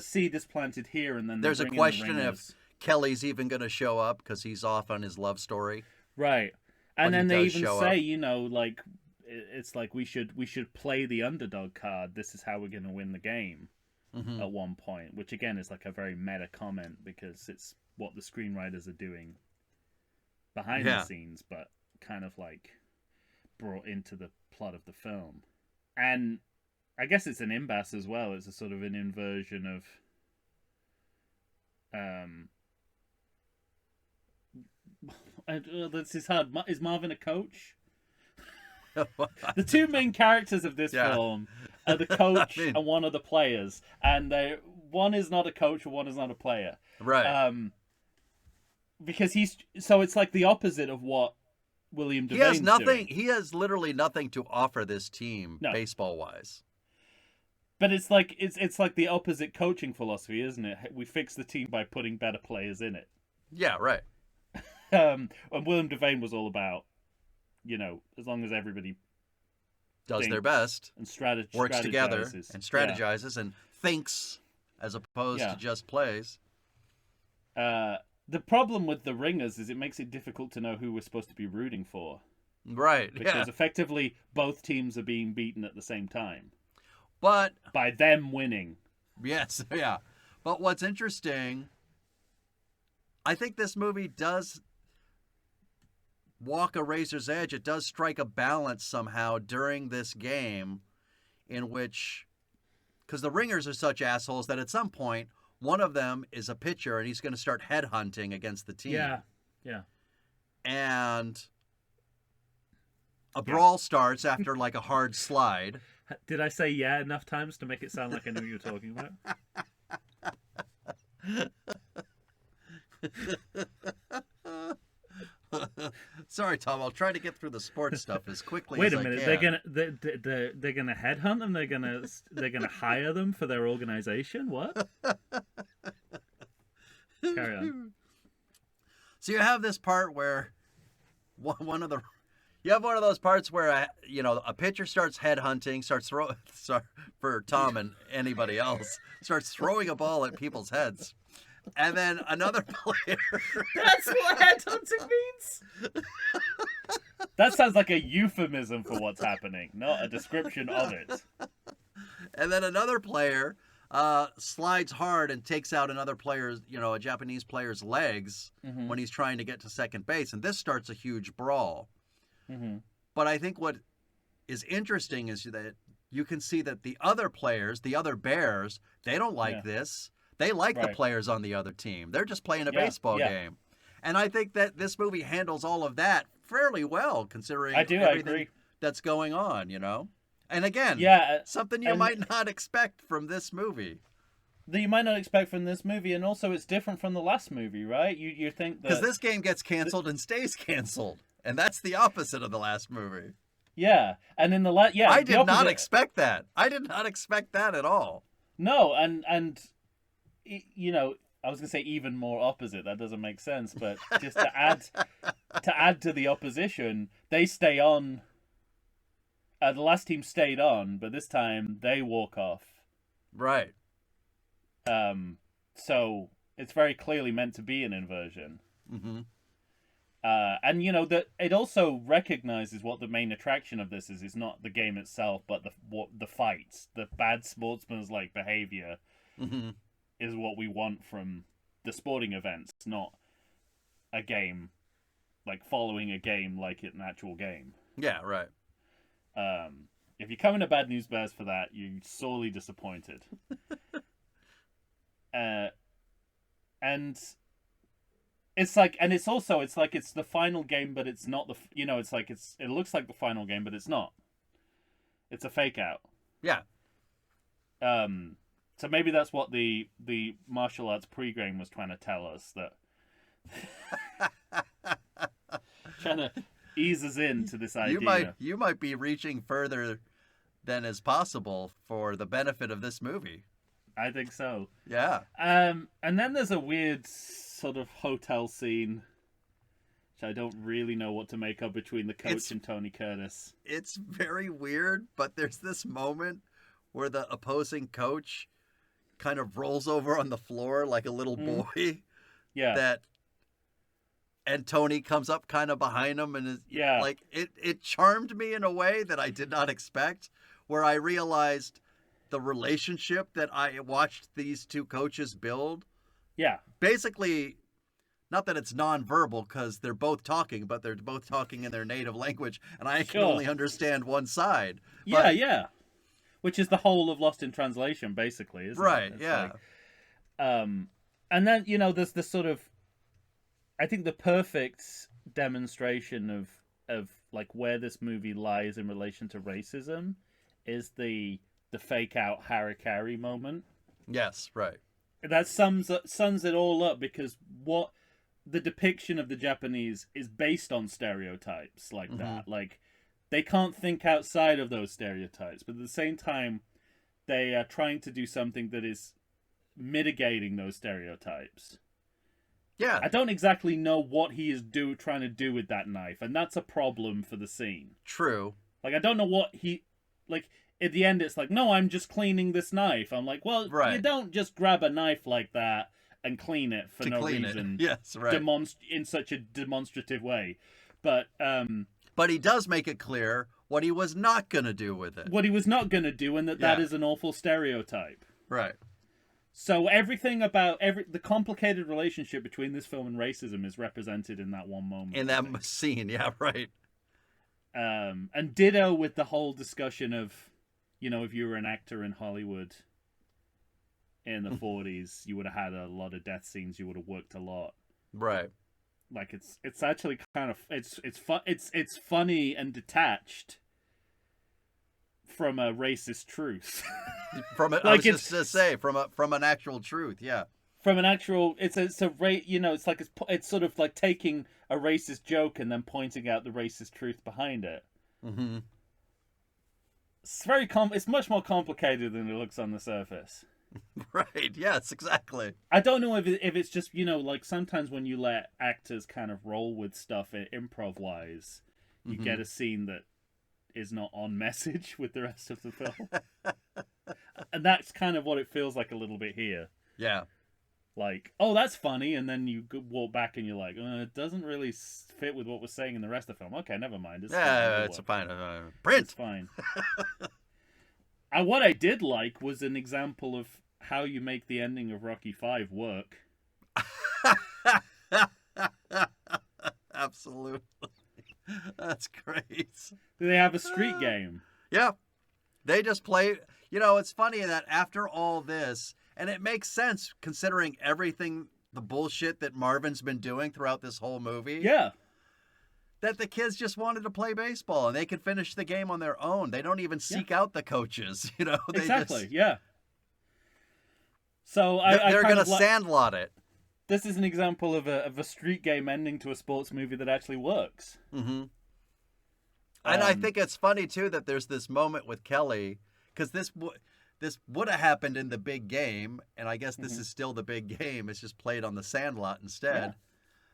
seed is planted here, and then they There's a bring in the question ringers. if Kelly's even going to show up because he's off on his love story. Right. When And then he they does even show say, up. you know, like, it's like we should play the underdog card. This is how we're going to win the game Mhm. at one point, which again is like a very meta comment because it's what the screenwriters are doing behind Yeah. the scenes, but kind of like brought into the plot of the film. And I guess it's an impasse as well. It's a sort of an inversion of this is hard. Is Marvin a coach? The two main characters of this Yeah. film are the coach I mean- and one of the players, and one is not a coach and one is not a player. Right. Because it's like the opposite of what William he Devane's has nothing. doing. He has literally nothing to offer this team, No. baseball wise. But it's like the opposite coaching philosophy, isn't it? We fix the team by putting better players in it. Yeah. Right. And William Devane was all about, you know, as long as everybody Does their thinks best, and works together, strategizes. and strategizes, and thinks as opposed Yeah. to just plays. The problem with the ringers is it makes it difficult to know who we're supposed to be rooting for, Right. because Yeah. effectively both teams are being beaten at the same time But by them winning. yes. Yeah. But what's interesting, I think this movie does walk a razor's edge. It does strike a balance somehow during this game in which, because the ringers are such assholes that at some point one of them is a pitcher and he's going to start headhunting against the team. Yeah. And a brawl starts after like a hard slide. Did I say yeah enough times to make it sound like I knew what you were talking about? Sorry, Tom. I'll try to get through the sports stuff as quickly Wait as a minute, I they're can. gonna headhunt them. They're gonna hire them for their organization. What? Carry on. So you have this part where one of those parts where a pitcher starts headhunting, for Tom and anybody else, starts throwing a ball at people's heads, and then another player. That's what headhunting means. That sounds like a euphemism for what's happening, not a description of it. And then another player slides hard and takes out another player's, a Japanese player's legs Mm-hmm. when he's trying to get to second base, and this starts a huge brawl. Mm-hmm. But I think what is interesting is that you can see that the other players, the other Bears, they don't like Yeah. this. They like the Right. players on the other team. They're just playing a Yeah, baseball yeah. game. And I think that this movie handles all of that fairly well, considering I everything agree. that's going on, And again, Yeah, something you and- might not expect from this movie. that you might not expect from this movie, and also it's different from the last movie, right? You think Because that this game gets canceled and stays canceled. And that's the opposite of the last movie. yeah, and in the I the did not opposite- expect that. I did not expect that at all. No, and I was gonna say even more opposite. That doesn't make sense, but just to add to the opposition, they stay on. The last team stayed on, but this time they walk off. Right. So it's very clearly meant to be an inversion. Mm-hmm. And that it also recognizes what the main attraction of this is. It's not the game itself, but the fights, the bad sportsman's like behavior. Mm-hmm. Is what we want from the sporting events, not a game, like following a game like an actual game. Yeah, right. If you're coming to Bad News Bears for that, you're sorely disappointed. And it's like, and it's also, it's like it's the final game, but it's not it's like it looks like the final game, but it's not. It's a fake out. Yeah. So maybe that's what the martial arts pregame was trying to tell us, that trying to ease us into this idea. You might be reaching further than is possible for the benefit of this movie. I think so. Yeah. And then there's a weird sort of hotel scene, which I don't really know what to make of, between the coach and Tony Curtis. It's very weird, but there's this moment where the opposing coach kind of rolls over on the floor like a little boy. Yeah. And Tony comes up kind of behind him, and is Yeah. it charmed me in a way that I did not expect, where I realized the relationship that I watched these two coaches build. Yeah. Basically, not that it's nonverbal because they're both talking, but they're both talking in their native language, and I can Sure. only understand one side. Yeah, But- yeah. Which is the whole of Lost in Translation, basically, isn't Right, it? It's yeah. like, and then, there's this sort of, I think the perfect demonstration of like where this movie lies in relation to racism is the fake out harakiri moment. Yes, right. That sums it all up, because what the depiction of the Japanese is based on stereotypes like that. Like, they can't think outside of those stereotypes, but at the same time, they are trying to do something that is mitigating those stereotypes. Yeah. I don't exactly know what he is trying to do with that knife, and that's a problem for the scene. True. Like, I don't know what like, at the end it's like, no, I'm just cleaning this knife. I'm like, well, Right. you don't just grab a knife like that and clean it for To no clean reason. it. Yes, right. In such a demonstrative way. But But he does make it clear what he was not going to do with it. what he was not going to do, and that Yeah. is an awful stereotype. Right. So everything about the complicated relationship between this film and racism is represented in that one moment. In that scene, yeah, right. And ditto with the whole discussion of, if you were an actor in Hollywood in the 40s, you would have had a lot of death scenes. You would have worked a lot. Right. Like, it's actually kind of it's funny and detached from a racist truth. From it, Like, I was just to say, from an actual truth, yeah. From an actual, it's like it's sort of like taking a racist joke and then pointing out the racist truth behind it. Mm-hmm. It's it's much more complicated than it looks on the surface. Right. Yes. Exactly. I don't know if it's just, like sometimes when you let actors kind of roll with stuff improv wise, you get a scene that is not on message with the rest of the film. And that's kind of what it feels like a little bit here. Yeah. Like, oh, that's funny, and then you walk back and you're like, it doesn't really fit with what we're saying in the rest of the film. Okay, never mind. It's a fine print. It's fine. And what I did like was an example of how you make the ending of Rocky V work. Absolutely. That's great. They have a street game. Yeah. They just play. It's funny that after all this, and it makes sense considering everything, the bullshit that Marvin's been doing throughout this whole movie. Yeah. That the kids just wanted to play baseball and they could finish the game on their own. They don't even seek out the coaches, They Exactly, just, yeah. So they're going to sandlot it. This is an example of a street game ending to a sports movie that actually works. Mm-hmm. And I think it's funny, too, that there's this moment with Kelly, because this would have happened in the big game, and I guess this is still the big game. It's just played on the sandlot instead.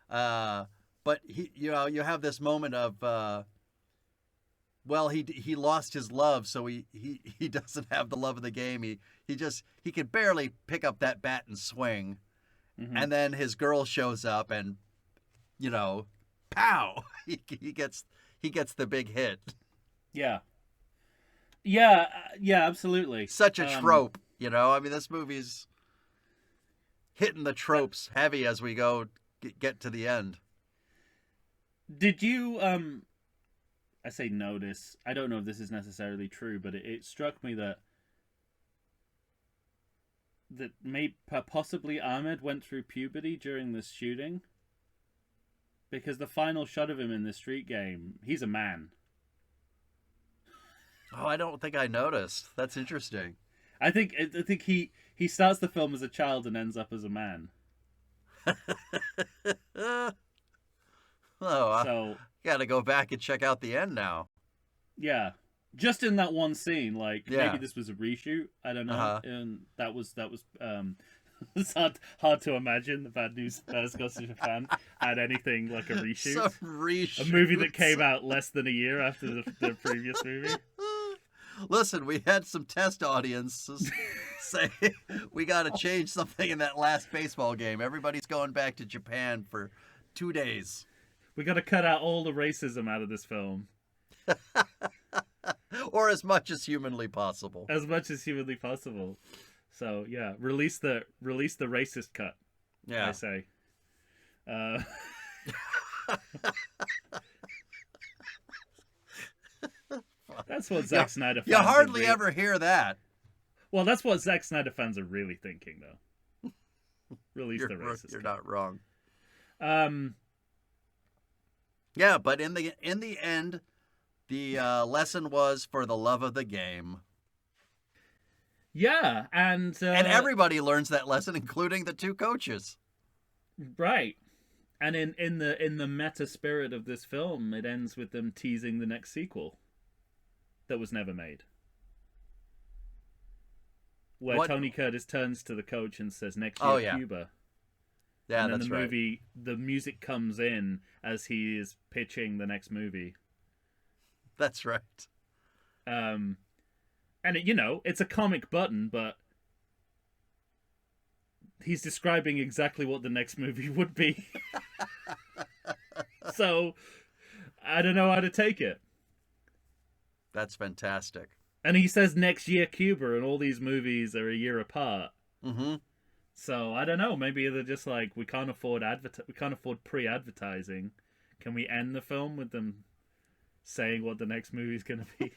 Yeah. But you have this moment of, he lost his love, so he doesn't have the love of the game. He could barely pick up that bat and swing, and then his girl shows up, and pow, he gets the big hit. Yeah, absolutely. Such a trope, this movie's hitting the tropes heavy as we go get to the end. Did you, I say notice, I don't know if this is necessarily true, but it struck me that possibly Ahmed went through puberty during this shooting. Because the final shot of him in the street game, he's a man. Oh, I don't think I noticed. That's interesting. I think he starts the film as a child and ends up as a man. So got to go back and check out the end now. Yeah, just in that one scene, maybe this was a reshoot. I don't know, and that was it's hard to imagine the Bad News Bears Goes to Japan had anything like a reshoot. Some reshoot. A movie that came out less than a year after the previous movie. Listen, we had some test audiences say we got to change something in that last baseball game. Everybody's going back to Japan for 2 days. We got to cut out all the racism out of this film. Or as much as humanly possible. As much as humanly possible. So yeah, release the racist cut. Yeah, I say. That's what Zack Snyder fans you hardly ever hear that. Well, that's what Zack Snyder fans are really thinking, though. Release the racist You're cut. not wrong. Yeah, but in the end, the lesson was for the love of the game. Yeah, and everybody learns that lesson, including the two coaches. Right. And in the meta spirit of this film, it ends with them teasing the next sequel that was never made. Where Tony Curtis turns to the coach and says, "Next year, Cuba." Yeah, and then that's right. The music comes in as he is pitching the next movie. That's right. And it's a comic button, but he's describing exactly what the next movie would be. So I don't know how to take it. That's fantastic. And he says next year Cuba, and all these movies are a year apart. Mm-hmm. So I don't know. Maybe they're just like, we can't afford pre-advertising. Can we end the film with them saying what the next movie's going to be?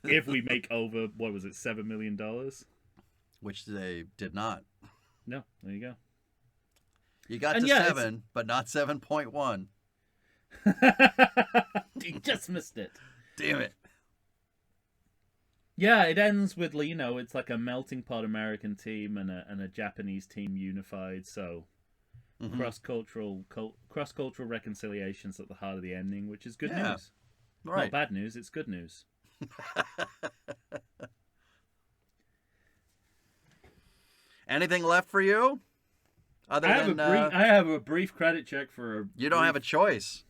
If we make over, what was it, $7 million? Which they did not. No, there you go. You got to 7, but not 7.1. You just missed it. Damn it. Yeah, it ends with, it's like a melting pot American team and a Japanese team unified. So cross-cultural reconciliation's at the heart of the ending, which is good news. Right. Not bad news, it's good news. Anything left for you? I have a brief credit check for You don't have a choice.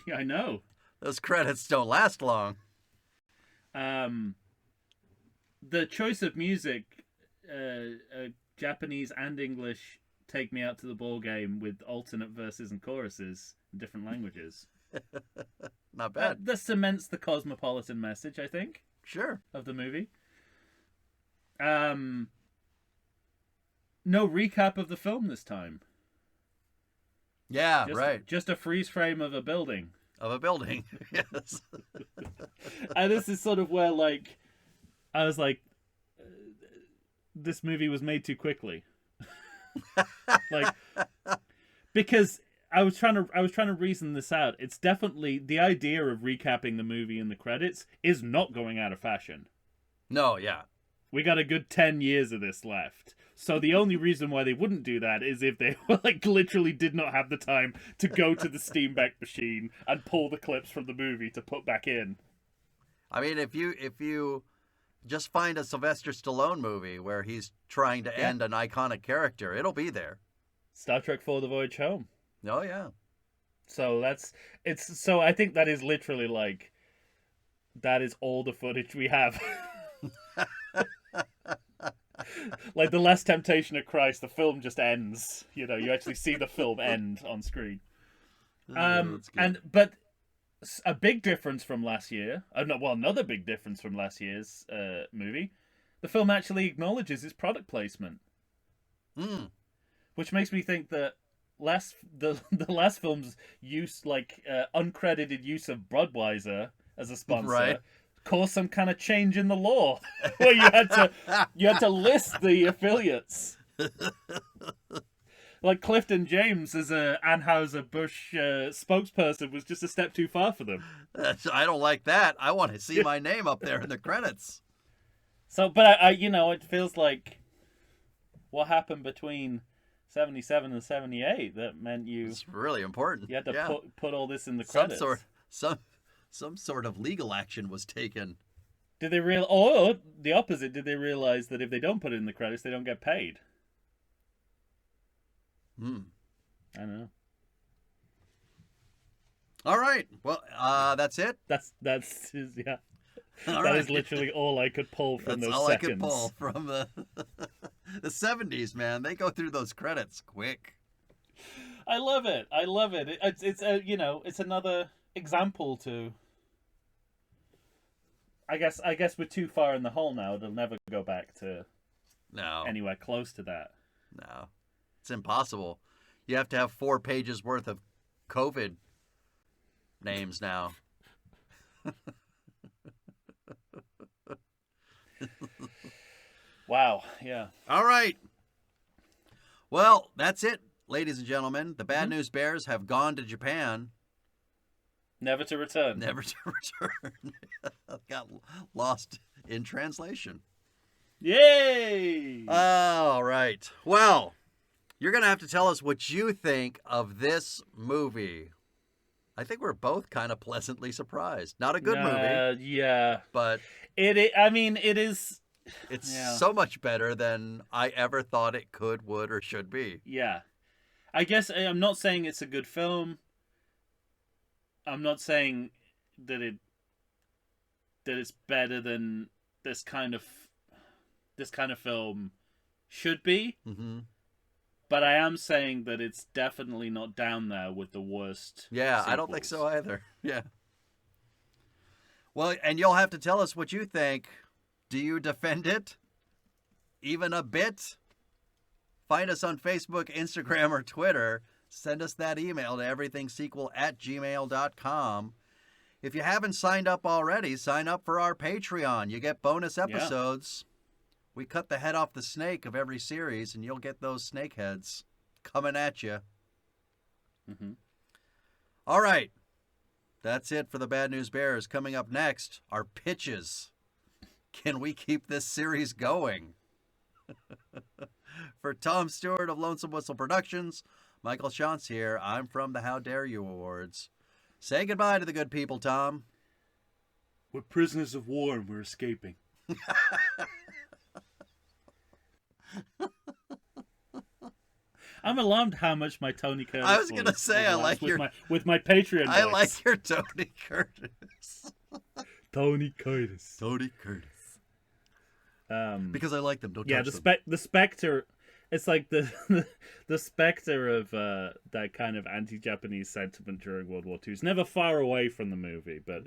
Yeah, I know. Those credits don't last long. The choice of music, Japanese and English, take me out to the ball game with alternate verses and choruses in different languages. Not bad. That cements the cosmopolitan message, I think. Sure. Of the movie. No recap of the film this time. Yeah, Just, right. Just a freeze frame of a building. Of a building. Yes. And this is sort of where, like, I was like, this movie was made too quickly. Like, because I was trying to reason this out. It's definitely the idea of recapping the movie in the credits is not going out of fashion. No, yeah. We got a good 10 years of this left. So the only reason why they wouldn't do that is if they like literally did not have the time to go to the Steamback machine and pull the clips from the movie to put back in. I mean, if you just find a Sylvester Stallone movie where he's trying to end an iconic character, it'll be there. Star Trek IV: The Voyage Home. Oh yeah. So so I think that is literally like that is all the footage we have. Like The Last Temptation of Christ, the film just ends. You know, you actually see the film end on screen. That's good. But a big difference from last year. Another big difference from last year's movie. The film actually acknowledges its product placement, which makes me think that the last film's use, like uncredited use of Budweiser as a sponsor, right, caused some kind of change in the law where you had to list the affiliates. Like Clifton James as a Anheuser-Busch spokesperson was just a step too far for them. I don't like that. I want to see my name up there in the credits. So, but I it feels like what happened between 77 and 78 that meant It's really important. you had to Yeah. put all this in the credits. Some sort of legal action was taken. Did they or the opposite? Did they realize that if they don't put it in the credits, they don't get paid? I don't know. All right. Well, that's it. That All is right. literally all I could pull from That's those all seconds. I could pull from the 70s, man. They go through those credits quick. I love it. It's it's another example to. I guess we're too far in the hole now. It'll never go back to No. anywhere close to that. No. It's impossible. You have to have 4 pages worth of COVID names now. Wow. Yeah. All right. Well, that's it, ladies and gentlemen. The Bad News Bears have gone to Japan, Never to return. never to return. Got lost in translation. Yay! All right. Well, you're going to have to tell us what you think of this movie. I think we're both kind of pleasantly surprised. Not a good movie, Yeah. but It is. it's Yeah. so much better than I ever thought it could, would, or should be. Yeah. I guess I'm not saying it's a good film. I'm not saying that it's better than this kind of film should be. Mm-hmm. But I am saying that it's definitely not down there with the worst. Yeah, I don't think so sequels. either. Yeah. Well, and you'll have to tell us what you think. Do you defend it? Even a bit? Find us on Facebook, Instagram, or Twitter. Send us that email to everythingsequel@gmail.com. If you haven't signed up already, sign up for our Patreon. You get bonus episodes. We cut the head off the snake of every series, and you'll get those snake heads coming at you. Mm-hmm. All right. That's it for the Bad News Bears. Coming up next are pitches. Can we keep this series going? For Tom Stewart of Lonesome Whistle Productions, Michael Shantz here. I'm from the How Dare You Awards. Say goodbye to the good people, Tom. We're prisoners of war and we're escaping. I'm alarmed how much my Tony Curtis. I was gonna say, I like with your- with my Patreon. I voice. like your Tony Curtis. Tony Curtis. Tony Curtis. Because I like them. Don't Yeah, touch them. the Spectre. It's like the the specter of that kind of anti-Japanese sentiment during World War II. It's never far away from the movie, but